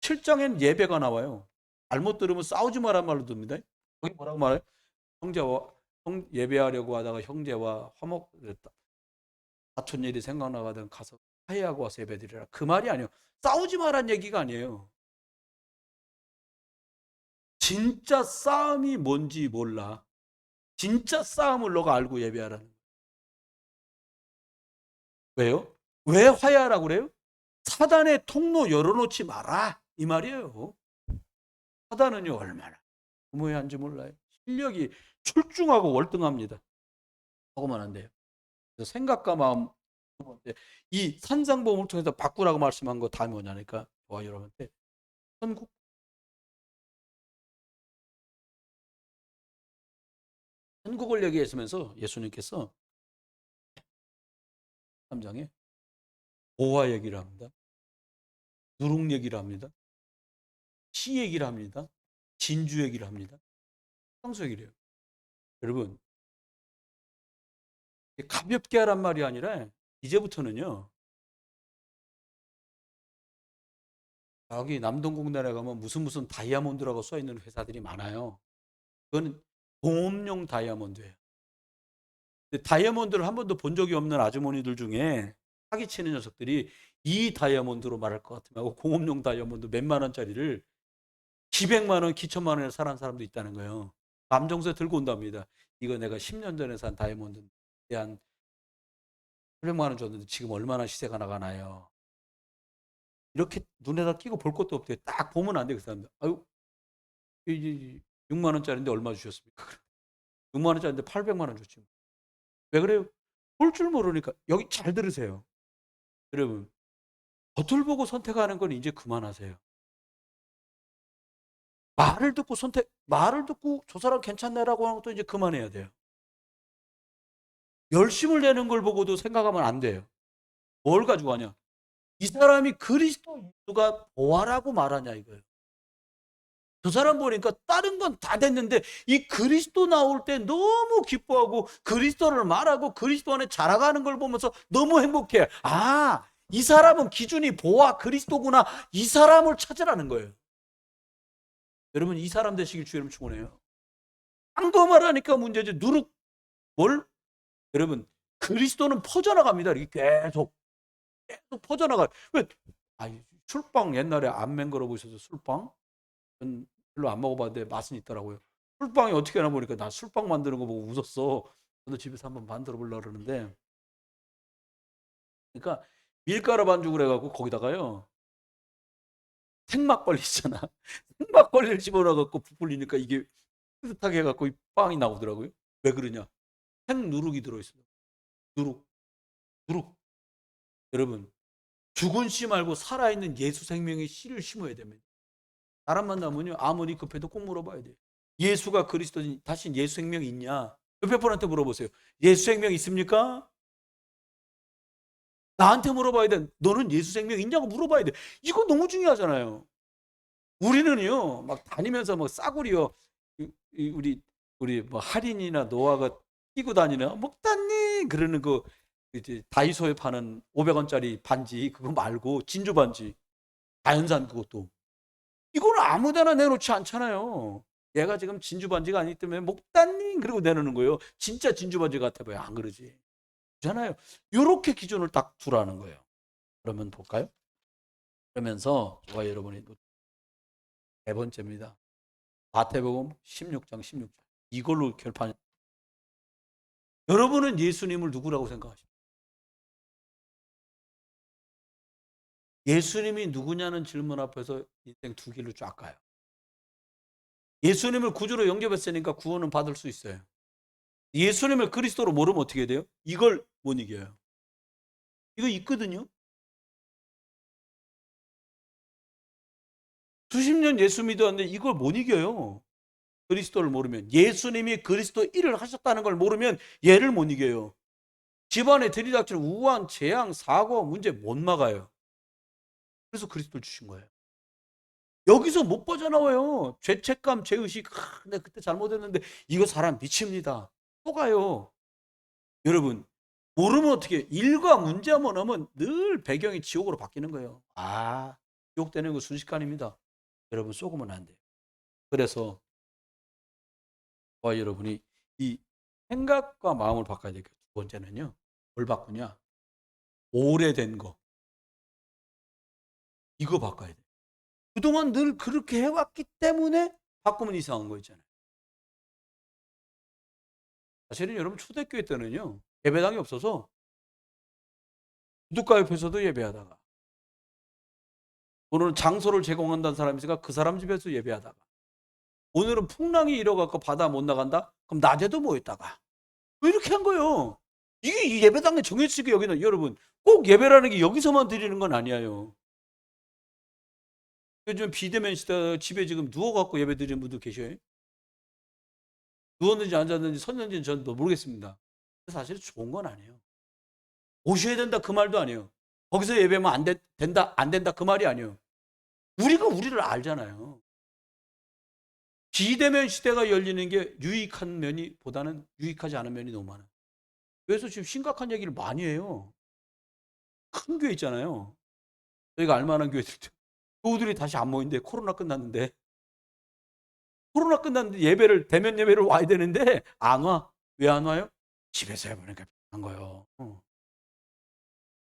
7장엔 예배가 나와요. 잘못 들으면 싸우지 마란 말로 듭니다. 거기 뭐라고 말해요? 형제와 예배하려고 하다가 형제와 화목했다. 다툰 일이 생각나거든 가서 화해하고 와서 예배드리라. 그 말이 아니에요. 싸우지 마란 얘기가 아니에요. 진짜 싸움이 뭔지 몰라. 진짜 싸움을 너가 알고 예배하라는. 왜요? 왜 화해하라고 그래요? 사단의 통로 열어놓지 마라. 이 말이에요. 사단은요, 얼마나 무모한지 몰라요. 실력이 출중하고 월등합니다. 하고만 안 돼요. 그래서 생각과 마음, 이 산상보험을 통해서 바꾸라고 말씀한 거 다 뭐냐니까. 와, 여러분한테 천국, 천국을 얘기했으면서 예수님께서 3장에 보화 얘기를 합니다. 누룩 얘기를 합니다. 시 얘기를 합니다. 진주 얘기를 합니다. 상수 얘기를 해요. 여러분, 가볍게 하란 말이 아니라 이제부터는요. 여기 남동국 내에 가면 무슨 다이아몬드라고 써있는 회사들이 많아요. 그건 공업용 다이아몬드예요. 근데 다이아몬드를 한 번도 본 적이 없는 아주머니들 중에 사기치는 녀석들이 이 다이아몬드로 말할 것 같으면 하고 공업용 다이아몬드 몇만 원짜리를 기백만 원, 기천만 원에 사는 사람도 있다는 거예요. 감정서 들고 온답니다. 이거 내가 10년 전에 산 다이아몬드에 한 800만 원 줬는데 지금 얼마나 시세가 나가나요? 이렇게 눈에다 끼고 볼 것도 없대요. 딱 보면 안 돼, 그 사람들. 아유, 6만 원짜리인데 얼마 주셨습니까? 6만 원짜리인데 800만 원 줬지. 왜 그래요? 볼 줄 모르니까. 여기 잘 들으세요. 여러분, 겉을 보고 선택하는 건 이제 그만하세요. 말을 듣고 저 사람 괜찮네라고 하는 것도 이제 그만해야 돼요. 열심을 내는 걸 보고도 생각하면 안 돼요. 뭘 가지고 하냐? 이 사람이 그리스도 예수가 보아라고 말하냐 이거예요. 저 사람 보니까 다른 건 다 됐는데 이 그리스도 나올 때 너무 기뻐하고 그리스도를 말하고 그리스도 안에 자라가는 걸 보면서 너무 행복해. 아, 이 사람은 기준이 보아 그리스도구나. 이 사람을 찾으라는 거예요. 여러분, 이 사람 되시길 주님 축원해요. 딴 거 말하니까 문제지. 누룩 뭘? 여러분, 그리스도는 퍼져나갑니다. 이렇게 계속 퍼져나가요. 왜? 술빵 옛날에 안 맹글어 보셔서 술빵? 전 별로 안 먹어봤는데 맛은 있더라고요. 술빵이 어떻게 하나 보니까 나 술빵 만드는 거 보고 웃었어. 저도 집에서 한번 만들어 보려고 그러는데, 그러니까 밀가루 반죽을 해갖고 거기다가요 생막걸리 있잖아. 생막걸리를 집어넣어갖고 부풀리니까 이게 뜨뜻하게 해갖고 이 빵이 나오더라고요. 왜 그러냐? 생누룩이 들어있어요. 누룩, 누룩. 여러분, 죽은 씨 말고 살아있는 예수 생명의 씨를 심어야 됩니다. 사람 만나면요, 아무리 급해도 꼭 물어봐야 돼요. 예수가 그리스도인, 다신 예수 생명이 있냐? 옆에 분한테 물어보세요. 예수 생명 있습니까? 나한테 물어봐야 돼. 너는 예수 생명 있냐고 물어봐야 돼. 이거 너무 중요하잖아요. 우리는요, 막 다니면서 뭐 싸구려, 우리 뭐 할인이나 노아가 끼고 다니는 목단님 그러는 그 이제 다이소에 파는 500원짜리 반지 그거 말고 진주 반지, 자연산 그것도 이거는 아무데나 내놓지 않잖아요. 얘가 지금 진주 반지가 아니기 때문에 목단님 그러고 내놓는 거예요. 진짜 진주 반지 같아 보여. 안 그러지? 그렇잖아요. 이렇게 기준을 딱 두라는 거예요. 그러면 볼까요? 그러면서 저와 여러분이 네 번째입니다. 마태복음 16장 16절. 이걸로 결판. 여러분은 예수님을 누구라고 생각하십니까? 예수님이 누구냐는 질문 앞에서 인생 두 길로 쫙 가요. 예수님을 구주로 영접했으니까 구원은 받을 수 있어요. 예수님을 그리스도로 모르면 어떻게 돼요? 이걸 못 이겨요. 이거 있거든요. 수십 년 예수 믿었는데 이걸 못 이겨요. 그리스도를 모르면. 예수님이 그리스도 일을 하셨다는 걸 모르면 얘를 못 이겨요. 집안에 들이닥치는 우한, 재앙, 사고, 문제 못 막아요. 그래서 그리스도를 주신 거예요. 여기서 못 빠져나와요. 죄책감, 죄의식. 내가 그때 잘못했는데 이거 사람 미칩니다. 또 가요. 여러분, 모르면 어떻게 일과 문제만 하면 늘 배경이 지옥으로 바뀌는 거예요. 아, 지옥 되는 거 순식간입니다. 여러분 속으면 안 돼요. 그래서 여러분이 이 생각과 마음을 바꿔야 되겠죠. 두 번째는요. 뭘 바꾸냐? 오래된 거. 이거 바꿔야 돼요. 그동안 늘 그렇게 해왔기 때문에 바꾸면 이상한 거 있잖아요. 사실은 여러분 초대교회 때는요. 예배당이 없어서 기독가 옆에서도 예배하다가 오늘은 장소를 제공한다는 사람이 있으니까 그 사람 집에서 예배하다가 오늘은 풍랑이 일어갖고 바다 못 나간다? 그럼 낮에도 모였다가 왜 이렇게 한 거예요? 이게 이 예배당에 정해지게 여기는 여러분 꼭 예배라는 게 여기서만 드리는 건 아니에요. 요즘 비대면 시대 집에 지금 누워갖고 예배 드리는 분도 계셔요. 누웠는지 앉았는지 섰는지는 저는 모르겠습니다. 사실 좋은 건 아니에요. 오셔야 된다 그 말도 아니에요. 거기서 예배하면 된다 안 된다 그 말이 아니에요. 우리가 우리를 알잖아요. 비대면 시대가 열리는 게 유익한 면이 보다는 유익하지 않은 면이 너무 많아요. 그래서 지금 심각한 얘기를 많이 해요. 큰 교회 있잖아요. 저희가 알만한 교회들 교우들이 다시 안 모이는데 코로나 끝났는데 예배를 대면 예배를 와야 되는데 안 와. 왜 안 와요? 집에서 해보니까 편한 거예요.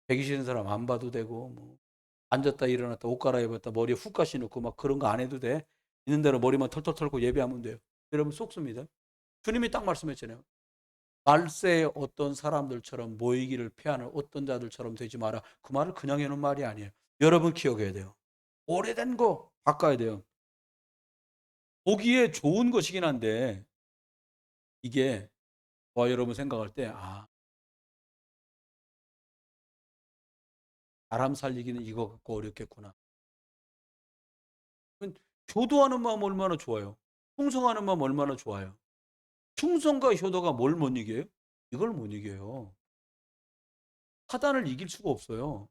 배기 싫은 사람 안 봐도 되고 뭐 앉았다 일어났다 옷 갈아입었다 머리에 훅 가시 놓고 막 그런 거 안 해도 돼. 있는 대로 머리만 털털 털고 예배하면 돼요. 여러분 쏙습니다. 주님이 딱 말씀했잖아요. 말세에 어떤 사람들처럼 모이기를 피하는 어떤 자들처럼 되지 마라. 그 말을 그냥 해놓은 말이 아니에요. 여러분 기억해야 돼요. 오래된 거 바꿔야 돼요. 보기에 좋은 것이긴 한데 이게 여러분 생각할 때 사람 살리기는 이거 갖고 어렵겠구나. 효도하는 마음 얼마나 좋아요. 충성하는 마음 얼마나 좋아요. 충성과 효도가 뭘 못 이겨요? 이걸 못 이겨요. 사단을 이길 수가 없어요.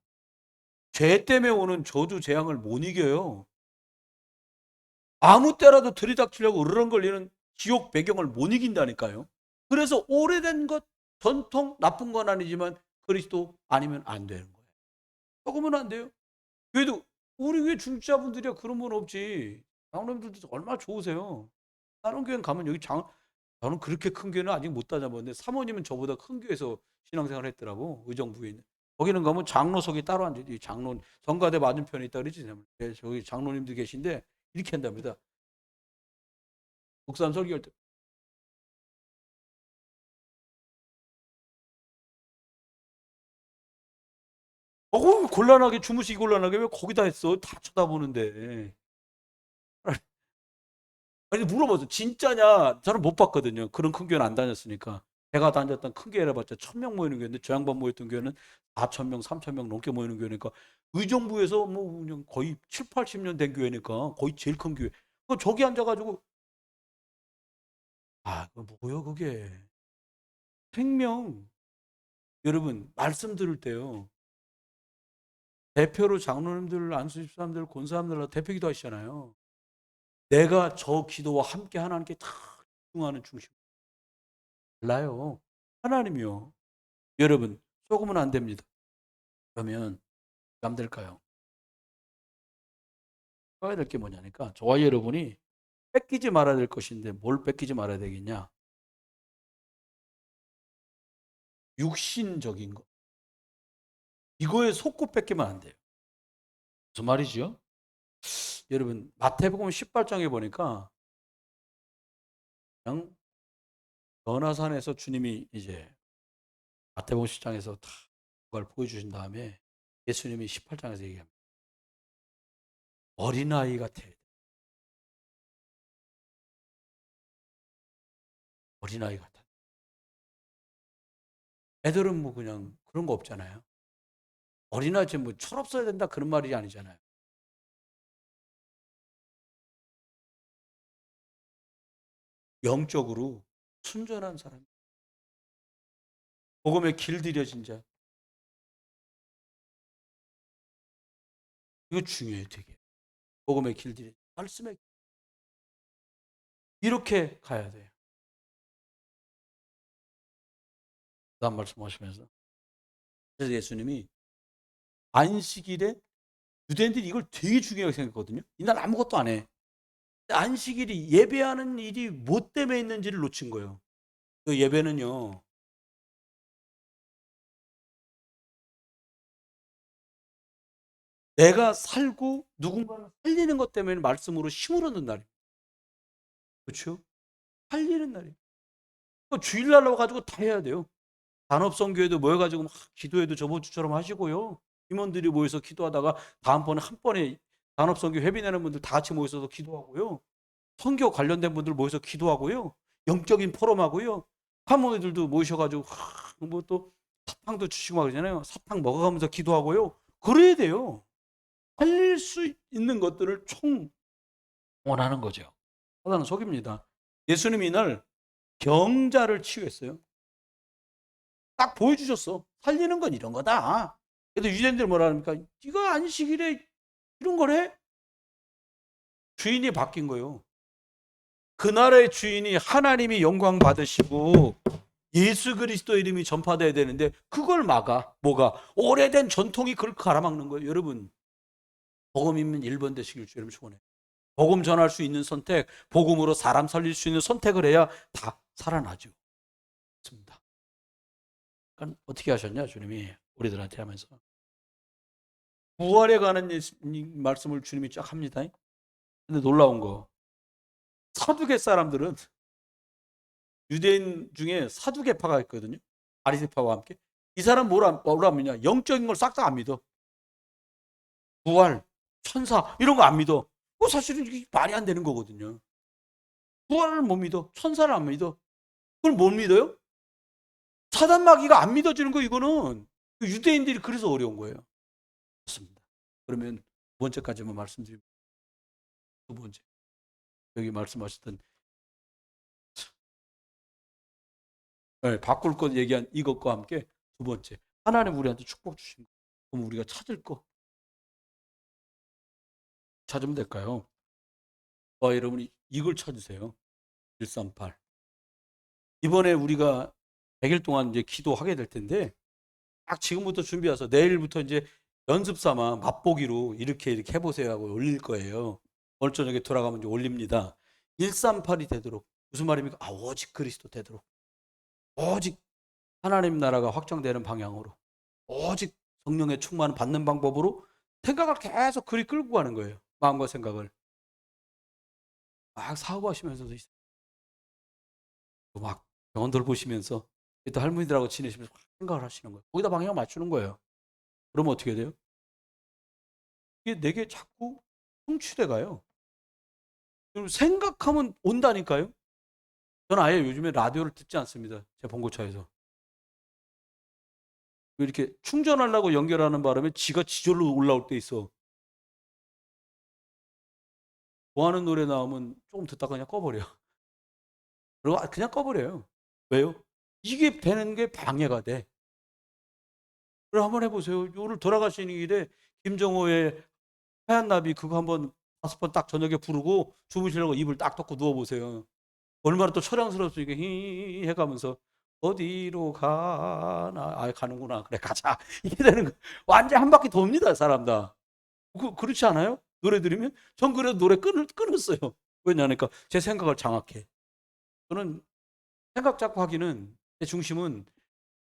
죄 때문에 오는 저주 재앙을 못 이겨요. 아무 때라도 들이닥치려고 으르렁거리는 지옥 배경을 못 이긴다니까요. 그래서 오래된 것, 전통, 나쁜 건 아니지만 그리스도 아니면 안 되는 거예요. 조금은 안 돼요. 그래도 우리 교회 중직자분들이야 그런 분 없지. 장로님들도 얼마나 좋으세요. 다른 교회는 가면 여기 저는 그렇게 큰 교회는 아직 못 다녀봤는데 사모님은 저보다 큰 교회에서 신앙생활 했더라고. 의정부에 있는. 거기는 가면 장로석이 따로 앉아있지. 장로 성가대 맞은편에 있다 그러지. 네, 저기 장로님도 계신데 이렇게 한답니다. 목사님 설교할 때 곤란하게 주무시기 곤란하게 왜 거기다 했어? 다 쳐다보는데. 아니 물어봐서 진짜냐? 저는 못 봤거든요. 그런 큰 교회는 안 다녔으니까. 제가 다녔던 큰 교회라 봤자 1,000명 모이는 교회인데 저 양반 모였던 교회는 4,000명, 3,000명 넘게 모이는 교회니까 의정부에서 뭐 그냥 거의 7, 80년 된 교회니까 거의 제일 큰 교회. 저기 앉아가지고 뭐요 그게 생명. 여러분 말씀 들을 때요. 대표로 장로님들, 안수집사님들, 권사님들 대표 기도하시잖아요. 내가 저 기도와 함께 하나님께 다 집중하는 중심. 달라요. 하나님이요. 여러분 속으면 안 됩니다. 그러면 안 될까요? 써야 될 게 뭐냐니까 저와 여러분이 뺏기지 말아야 될 것인데 뭘 뺏기지 말아야 되겠냐? 육신적인 거. 이거에 속고 뺏기면 안 돼요. 무슨 말이죠? 여러분 마태복음 18장에 보니까 그냥 연화산에서 주님이 이제 마태복음 10장에서 다 그걸 보여주신 다음에 예수님이 18장에서 얘기합니다. 어린아이 같아야 돼. 어린아이 같아. 애들은 뭐 그냥 그런 거 없잖아요. 어린아이 뭐 철없어야 된다 그런 말이 아니잖아요. 영적으로 순전한 사람. 복음에 길들여진 자. 이거 중요해요, 되게. 복음의 길들여 말씀에 이렇게 가야 돼요. 그다음 말씀하시면서 그래서 예수님이 안식일에 유대인들이 이걸 되게 중요하게 생각했거든요. 이날 아무것도 안 해. 안식일이 예배하는 일이 뭐 때문에 있는지를 놓친 거예요. 그 예배는요. 내가 살고 누군가를 살리는 것 때문에 말씀으로 힘을 얻는 날이에요. 그렇죠? 살리는 날이에요. 주일날 와 가지고 다 해야 돼요. 단합성교회도 모여 가지고 막 기도회도 저번 주처럼 하시고요. 임원들이 모여서 기도하다가 다음번에 한 번에 단합성교 회비내는 분들 다 같이 모여서 기도하고요. 선교 관련된 분들 모여서 기도하고요. 영적인 포럼하고요. 사모님들도 모이셔 가지고 뭐 또 사탕도 주시고 막 그러잖아요. 사탕 먹어가면서 기도하고요. 그래야 돼요. 살릴 수 있는 것들을 총원하는 거죠. 사단은 속입니다. 예수님이 이날 병자를 치유했어요. 딱 보여주셨어. 살리는 건 이런 거다. 그래도 유대인들 뭐라 합니까? 이거 안식일에 이런 거래? 주인이 바뀐 거예요. 그 나라의 주인이 하나님이 영광 받으시고 예수 그리스도 이름이 전파돼야 되는데 그걸 막아. 뭐가? 오래된 전통이 그걸 가로막는 거예요. 여러분 복음 있는 1번 되시길 주님 축원해요. 복음 전할 수 있는 선택, 복음으로 사람 살릴 수 있는 선택을 해야 다 살아나죠. 맞습니다. 그러니까 어떻게 하셨냐 주님이 우리들한테 하면서 부활에 관한 말씀을 주님이 쫙 합니다. 근데 놀라운 거 사두개 사람들은 유대인 중에 사두개파가 있거든요. 바리새파와 함께 이 사람 뭐라 믿냐? 영적인 걸 싹 다 안 믿어. 부활, 천사 이런 거 안 믿어. 사실은 이게 말이 안 되는 거거든요. 부활을 못 믿어. 천사를 안 믿어. 그걸 못 믿어요? 사단 마귀가 안 믿어지는 거 이거는 유대인들이 그래서 어려운 거예요. 맞습니다. 그러면 두 번째까지만 말씀드리면 두 번째 여기 말씀하셨던 바꿀 것 얘기한 이것과 함께 두 번째 하나님 우리한테 축복 주신 거. 그럼 우리가 찾을 거 찾으면 될까요? 여러분이 이걸 찾으세요. 138. 이번에 우리가 100일 동안 이제 기도하게 될 텐데 딱 지금부터 준비해서 내일부터 이제 연습 삼아 맛보기로 이렇게 해보세요 하고 올릴 거예요. 오늘 저녁에 돌아가면 이제 올립니다. 138이 되도록 무슨 말입니까? 오직 그리스도 되도록 오직 하나님 나라가 확장되는 방향으로 오직 성령의 충만을 받는 방법으로 생각을 계속 그리 끌고 가는 거예요. 마음과 생각을 막 사고하시면서도 막 병원 돌보시면서 또 할머니들하고 지내시면서 생각을 하시는 거예요. 거기다 방향 맞추는 거예요. 그러면 어떻게 돼요? 이게 내게 자꾸 성취돼 가요. 생각하면 온다니까요. 저는 아예 요즘에 라디오를 듣지 않습니다. 제 봉고차에서. 이렇게 충전하려고 연결하는 바람에 지가 지절로 올라올 때 있어. 좋아하는 노래 나오면 조금 듣다가 그냥 꺼버려. 그리고 그냥 꺼버려요. 왜요? 이게 되는 게 방해가 돼. 그럼 한번 해보세요. 오늘 돌아가시는 길에 김정호의 하얀 나비 그거 한번 5번 딱 저녁에 부르고 주무시려고 이불 딱 덮고 누워보세요. 얼마나 또 처량스럽습니까? 히 해가면서 어디로 가나? 아, 가는구나. 그래, 가자. 이게 되는 거. 완전 한 바퀴 돕니다, 사람 다. 그렇지 않아요? 노래 들으면? 전 그래도 노래 끊었어요. 왜냐니까 제 생각을 장악해. 저는 생각 잡고 하기는 제 중심은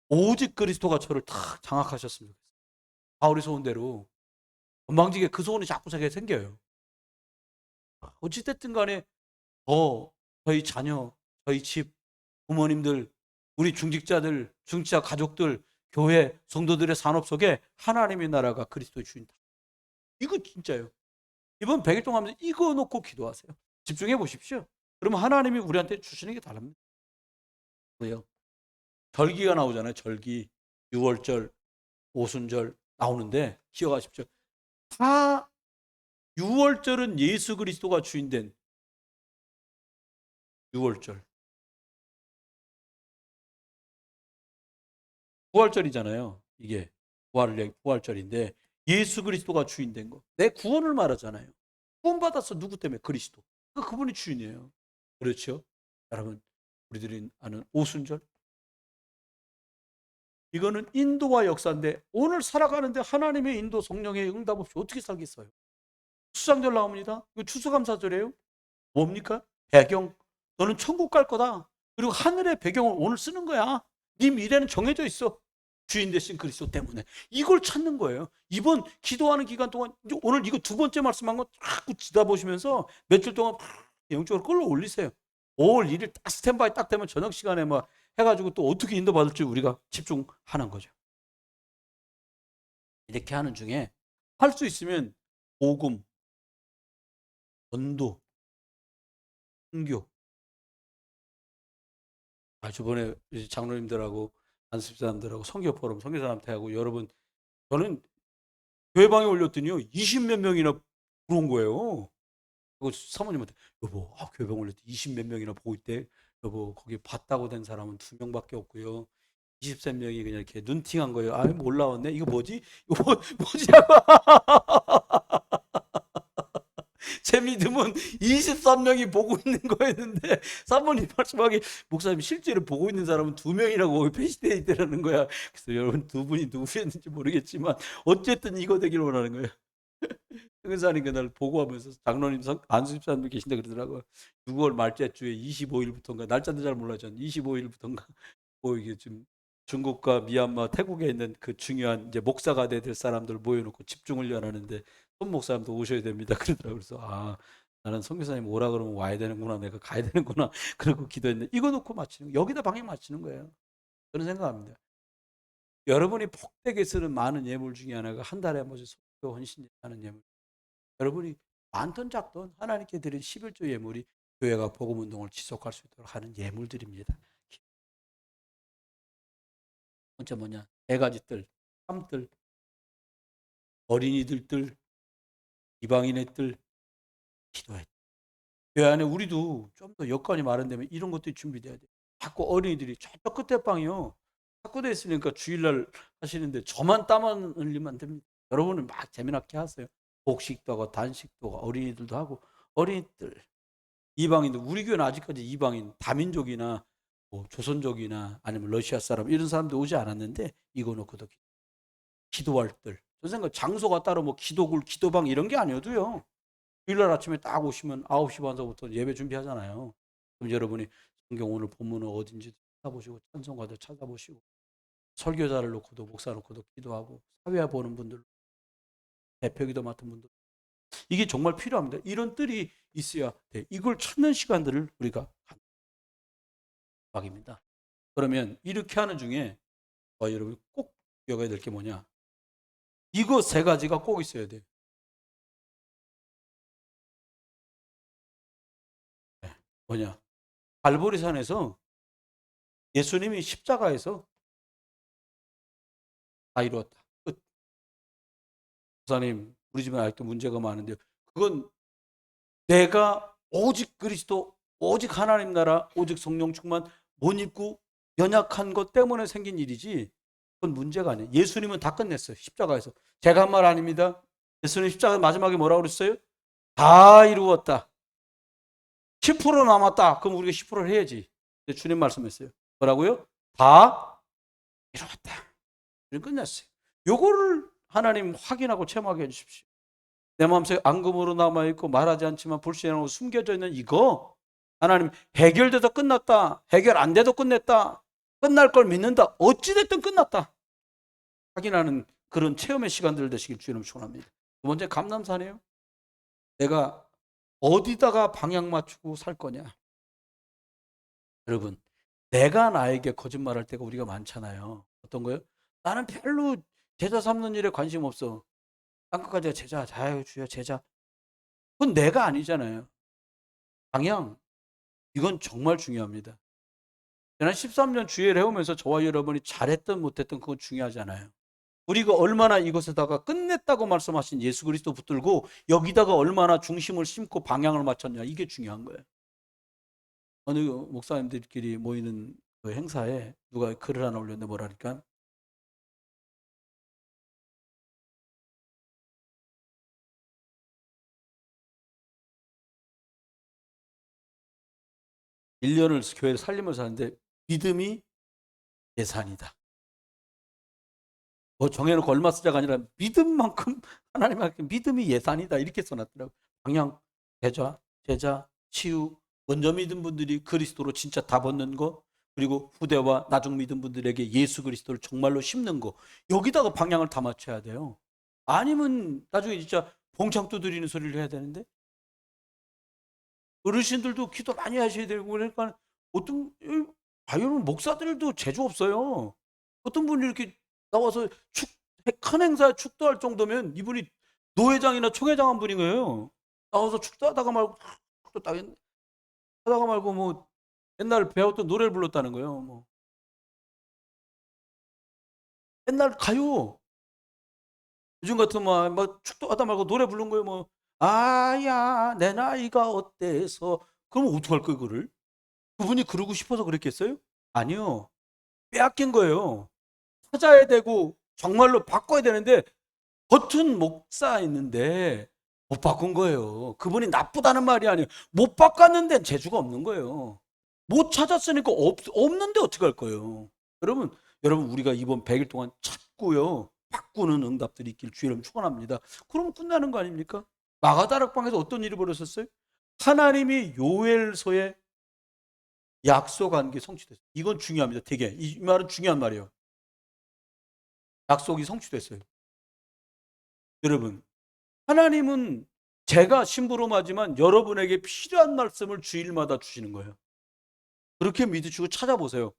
오직 그리스도가 저를 탁 장악하셨습니다. 바울이 소원대로 건방지게 그 소원이 자꾸 제게 생겨요. 어찌됐든 간에 저희 자녀, 저희 집, 부모님들, 우리 중직자 가족들, 교회, 성도들의 산업 속에 하나님의 나라가 그리스도의 주인다. 이거 진짜예요. 이번 100일 동안 하면서 이거 놓고 기도하세요. 집중해 보십시오. 그러면 하나님이 우리한테 주시는 게 다릅니다. 왜요? 절기가 나오잖아요. 절기, 유월절, 오순절 나오는데 기억하십시오. 다 유월절은 예수 그리스도가 주인된 유월절. 부활절이잖아요. 이게 부활절인데 예수 그리스도가 주인된 거. 내 구원을 말하잖아요. 구원받았어. 누구 때문에? 그리스도. 그분이 주인이에요. 그렇죠? 여러분, 우리들이 아는 오순절. 이거는 인도와 역사인데 오늘 살아가는데 하나님의 인도 성령의 응답 없이 어떻게 살겠어요? 수장절 나옵니다. 이거 추수감사절이에요. 뭡니까? 배경. 너는 천국 갈 거다. 그리고 하늘의 배경을 오늘 쓰는 거야. 네 미래는 정해져 있어. 주인 되신 그리스도 때문에. 이걸 찾는 거예요. 이번 기도하는 기간 동안 오늘 이거 두 번째 말씀한 거 자꾸 지다 보시면서 며칠 동안 영적으로 끌어올리세요. 5월 1일 딱 스탠바이 딱 되면 저녁 시간에 막 해가지고 또 어떻게 인도받을지 우리가 집중하는 거죠. 이렇게 하는 중에 할 수 있으면 복음, 전도, 선교. 저번에 장로님들하고 안습사람들하고 선교 포럼 선교사람한테 하고 여러분 저는 교회방에 올렸더니요 20몇 명이나 들어온 거예요. 그리고 사모님한테 여보 교회방 올렸더니 20몇 명이나 보고 있대. 여보 거기 봤다고 된 사람은 2명밖에 없고요. 23명이 그냥 이렇게 눈팅한 거예요. 아 몰라왔네. 이거 뭐지? 이거 뭐지? 제 믿음은 23명이 보고 있는 거였는데 사모님 말씀하기 목사님 실제로 보고 있는 사람은 2명이라고 표시되어 있다는 거야. 그래서 여러분 두 분이 누구였는지 모르겠지만 어쨌든 이거 되기를 원하는 거예요. 은사님 그날 보고하면서 장로님 안수집사님도 계신다 그러더라고요. 6월 말째 주에 25일부터인가 날짜도 잘 몰라요. 전 25일부터인가 뭐 이게 지금 중국과 미얀마, 태국에 있는 그 중요한 이제 목사가 될 사람들 모여놓고 집중을 연하는데 손 목사님도 오셔야 됩니다. 그러더라고요. 그래서 나는 선교사님 오라 그러면 와야 되는구나. 내가 가야 되는구나. 그러고 기도했는데 이거 놓고 맞추는 거. 여기다 방향 맞추는 거예요. 저는 생각합니다. 여러분이 복되게 쓰는 많은 예물 중에 하나가 한 달에 한 번씩 선교 헌신하는 예물. 여러분이 많든 작든 하나님께 드린 11조 예물이 교회가 복음 운동을 지속할 수 있도록 하는 예물들입니다. 번째 뭐냐? 네 가지 뜰, 삼뜰, 어린이들 뜰, 이방인의 뜰, 기도의 뜰. 교회 안에 우리도 좀 더 여건이 마련되면 이런 것들이 준비돼야 돼. 자꾸 어린이들이 저쪽 끝에 방이요. 탁구대 있으니까 주일날 하시는데 저만 땀 안 흘리면 안 됩니다. 여러분은 막 재미나게 하세요. 복식도 하고 단식도 하고 어린이들도 하고 어린이들 이방인들 우리 교회는 아직까지 이방인 다민족이나 뭐 조선족이나 아니면 러시아 사람 이런 사람들 오지 않았는데 이거 놓고도 기도할 들. 저 생각 장소가 따로 뭐 기도굴, 기도방 이런 게 아니어도요. 주일날 아침에 딱 오시면 9시 반서부터 예배 준비하잖아요. 그럼 여러분이 성경 오늘 본문은 어딘지 찾아보시고 찬송가도 찾아보시고 설교자를 놓고도 목사 놓고도 기도하고 사회 보는 분들 대표기도 맡은 분들 이게 정말 필요합니다. 이런 뜰이 있어야 돼. 이걸 찾는 시간들을 우리가 각입니다. 그러면 이렇게 하는 중에 여러분 꼭 기억해야 될 게 뭐냐? 이거 세 가지가 꼭 있어야 돼. 네. 뭐냐? 갈보리산에서 예수님이 십자가에서 다 이루었다. 끝. 목사님, 우리 집에 아직도 문제가 많은데요. 그건 내가 오직 그리스도, 오직 하나님 나라, 오직 성령 충만 못 입고 연약한 것 때문에 생긴 일이지 그건 문제가 아니에요. 예수님은 다 끝냈어요. 십자가에서. 제가 한 말 아닙니다. 예수님 십자가 마지막에 뭐라고 그랬어요? 다 이루었다. 10% 남았다. 그럼 우리가 10%를 해야지. 주님 말씀했어요. 뭐라고요? 다 이루었다. 끝냈어요. 요거를 하나님 확인하고 체험하게 해주십시오. 내 마음속에 앙금으로 남아있고 말하지 않지만 불신하고 숨겨져 있는 이거 하나님 해결돼도 끝났다. 해결 안 돼도 끝냈다. 끝날 걸 믿는다. 어찌됐든 끝났다. 확인하는 그런 체험의 시간들 되시길 주님 축원합니다. 두 번째 감남산이에요. 내가 어디다가 방향 맞추고 살 거냐. 여러분, 내가 나에게 거짓말할 때가 우리가 많잖아요. 어떤 거요? 나는 별로 제자 삼는 일에 관심 없어. 땅끝까지가 제자, 자유 주여 제자. 그건 내가 아니잖아요. 방향, 이건 정말 중요합니다. 지난 13년 주일을 해오면서 저와 여러분이 잘했든 못했든 그건 중요하지 않아요. 우리가 얼마나 이것에다가 끝냈다고 말씀하신 예수 그리스도 붙들고 여기다가 얼마나 중심을 심고 방향을 맞췄냐, 이게 중요한 거예요. 어느 목사님들끼리 모이는 그 행사에 누가 글을 하나 올렸는데 뭐라니까 1년을 교회를 살리면서 하는데 믿음이 예산이다. 뭐 정해놓고 얼마 쓰자가 아니라 믿음만큼 하나님한테 믿음이 예산이다 이렇게 써놨더라고요. 방향, 제자, 치유, 먼저 믿은 분들이 그리스도로 진짜 다 벗는 거, 그리고 후대와 나중 믿은 분들에게 예수 그리스도를 정말로 심는 거, 여기다가 방향을 다 맞춰야 돼요. 아니면 나중에 진짜 봉창 두드리는 소리를 해야 되는데, 어르신들도 기도 많이 하셔야 되고, 그러니까 어떤 여러분 목사들도 재주 없어요. 어떤 분이 이렇게 나와서 큰 행사에 축도할 정도면 이분이 노회장이나 총회장 한 분인 거예요. 나와서 축도하다가 말고 하다가 말고 뭐 옛날 배웠던 노래를 불렀다는 거예요. 뭐 옛날 가요. 요즘 같으면 막 축도하다 말고 노래 부른 거예요. 뭐 아야 내 나이가 어때서 그럼 어떡할 거예요 그거를? 그분이 그러고 싶어서 그랬겠어요? 아니요. 빼앗긴 거예요. 찾아야 되고 정말로 바꿔야 되는데 겉은 목사 있는데 못 바꾼 거예요. 그분이 나쁘다는 말이 아니에요. 못 바꿨는데 재주가 없는 거예요. 못 찾았으니까 없는데 어떻게 할 거예요. 여러분 우리가 이번 100일 동안 찾고요. 바꾸는 응답들이 있길 주님 축원합니다. 그럼 끝나는 거 아닙니까? 마가다락방에서 어떤 일이 벌어졌어요? 하나님이 요엘서에 약속한 게 성취됐어요. 이건 중요합니다. 되게 이 말은 중요한 말이에요. 약속이 성취됐어요. 여러분, 하나님은 제가 심부름하지만 여러분에게 필요한 말씀을 주일마다 주시는 거예요. 그렇게 믿으시고 찾아보세요.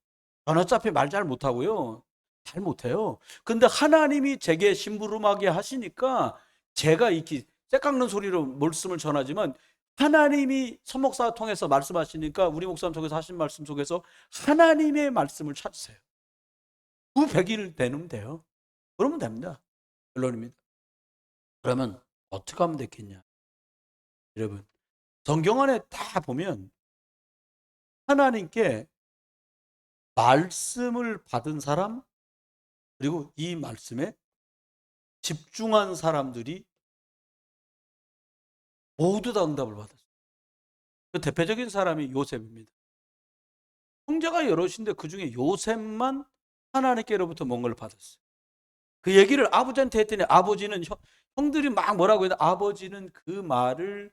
저는 어차피 말 잘 못하고요. 잘 못해요. 근데 하나님이 제게 심부름하게 하시니까 제가 이렇게 쇠 깎는 소리로 말씀을 전하지만 하나님이 선목사 통해서 말씀하시니까 우리 목사님 속에서 하신 말씀 속에서 하나님의 말씀을 찾으세요. 그 100일 되면 돼요. 그러면 됩니다. 결론입니다. 그러면 어떻게 하면 되겠냐? 여러분, 성경 안에 다 보면 하나님께 말씀을 받은 사람, 그리고 이 말씀에 집중한 사람들이 모두 다 응답을 받았어요. 그 대표적인 사람이 요셉입니다. 형제가 여럿인데 그 중에 요셉만 하나님께로부터 뭔가를 받았어요. 그 얘기를 아버지한테 했더니 아버지는 형들이 막 뭐라고 했는데 아버지는 그 말을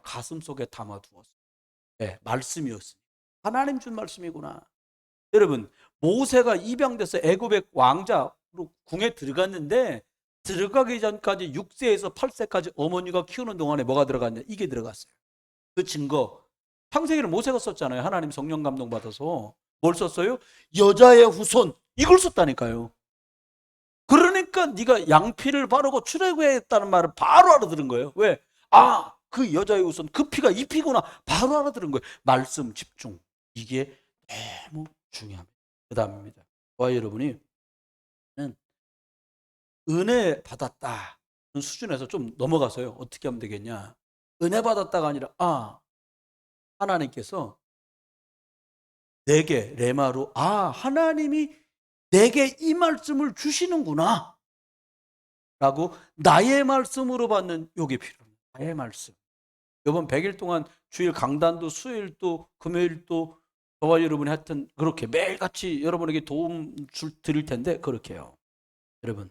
가슴 속에 담아두었어요. 네, 말씀이었어요. 하나님 준 말씀이구나. 여러분, 모세가 입양돼서 애굽의 왕자로 궁에 들어갔는데 들어가기 전까지 6세에서 8세까지 어머니가 키우는 동안에 뭐가 들어갔냐? 이게 들어갔어요. 그 증거. 창세기를 모세가 썼잖아요. 하나님 성령 감동 받아서. 뭘 썼어요? 여자의 후손. 이걸 썼다니까요. 그러니까 네가 양피를 바르고 출애굽했다는 말을 바로 알아들은 거예요. 왜? 아, 그 여자의 옷은 그 피가 이 피구나 바로 알아들은 거예요. 말씀 집중. 이게 너무 중요합니다. 그 다음입니다. 저와 여러분이 은혜 받았다는 수준에서 좀 넘어가서요. 어떻게 하면 되겠냐. 은혜 받았다가 아니라 하나님께서 내게 레마로 하나님이 내게 이 말씀을 주시는구나 라고 나의 말씀으로 받는 요게 필요합니다. 나의 말씀. 이번 100일 동안 주일 강단도 수요일도 금요일도 저와 여러분이 하여튼 그렇게 매일같이 여러분에게 도움 드릴 텐데 그렇게 해요. 여러분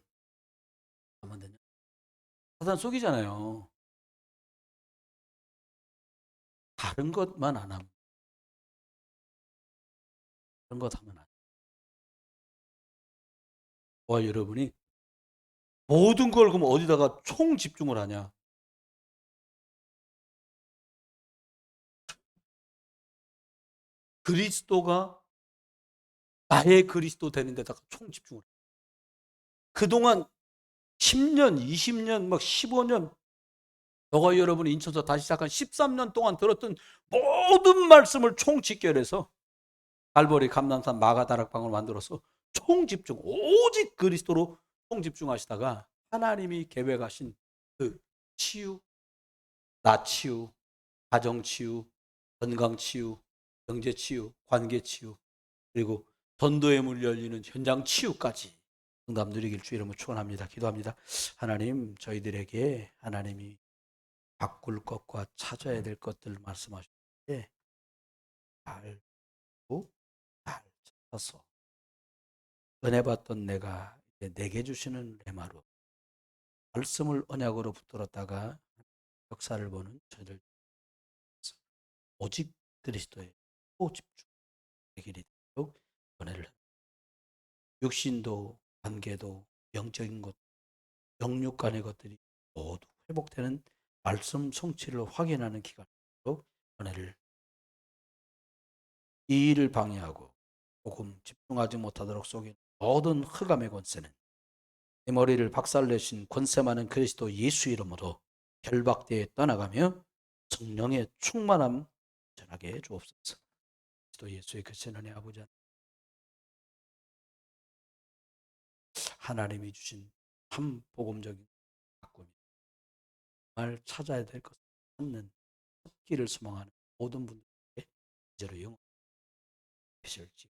하면 되냐? 사단 속이잖아요. 다른 것만 안 하면 다른 것 하면 안 돼요. 저와 여러분이 모든 걸 그럼 어디다가 총 집중을 하냐? 그리스도가 나의 그리스도 되는 데다가 총 집중을 해요. 그동안 10년, 20년, 막 15년 저와 여러분이 인천서 다시 시작한 13년 동안 들었던 모든 말씀을 총 직결해서 갈보리 감람산 마가다락방을 만들어서 총 집중, 오직 그리스도로 총 집중하시다가 하나님이 계획하신 그 치유, 나 치유, 가정 치유, 건강 치유, 경제 치유, 관계 치유, 그리고 전도의 문 열리는 현장 치유까지 응답 누리길 주 이름으로 축원합니다. 기도합니다. 하나님, 저희들에게 하나님이 바꿀 것과 찾아야 될 것들을 말씀하셨는데 잘 보고 잘 찾아서 은혜 받던 내가 이제 내게 주시는 레마로 말씀을 언약으로 붙들었다가 역사를 보는 저희들 오직 그리스도에 또 집중 되기를 되도록 은혜를 육신도 관계도 영적인 것 영육 간의 것들이 모두 회복되는 말씀 성취를 확인하는 기간으로 은혜를 이 일을 방해하고 조금 집중하지 못하도록 속인 모든 흑암의 권세는 내 머리를 박살내신 권세 많은 그리스도 예수 이름으로 결박되어 떠나가며 성령의 충만함 전하게 해 주옵소서. 그리스도 예수의 크신 은혜 아버지 하나님이 주신 참 복음적인 가꾸임 정말 찾아야 될 것을 찾는 찾기를 소망하는 모든 분들에게 이제로 영원히 계실지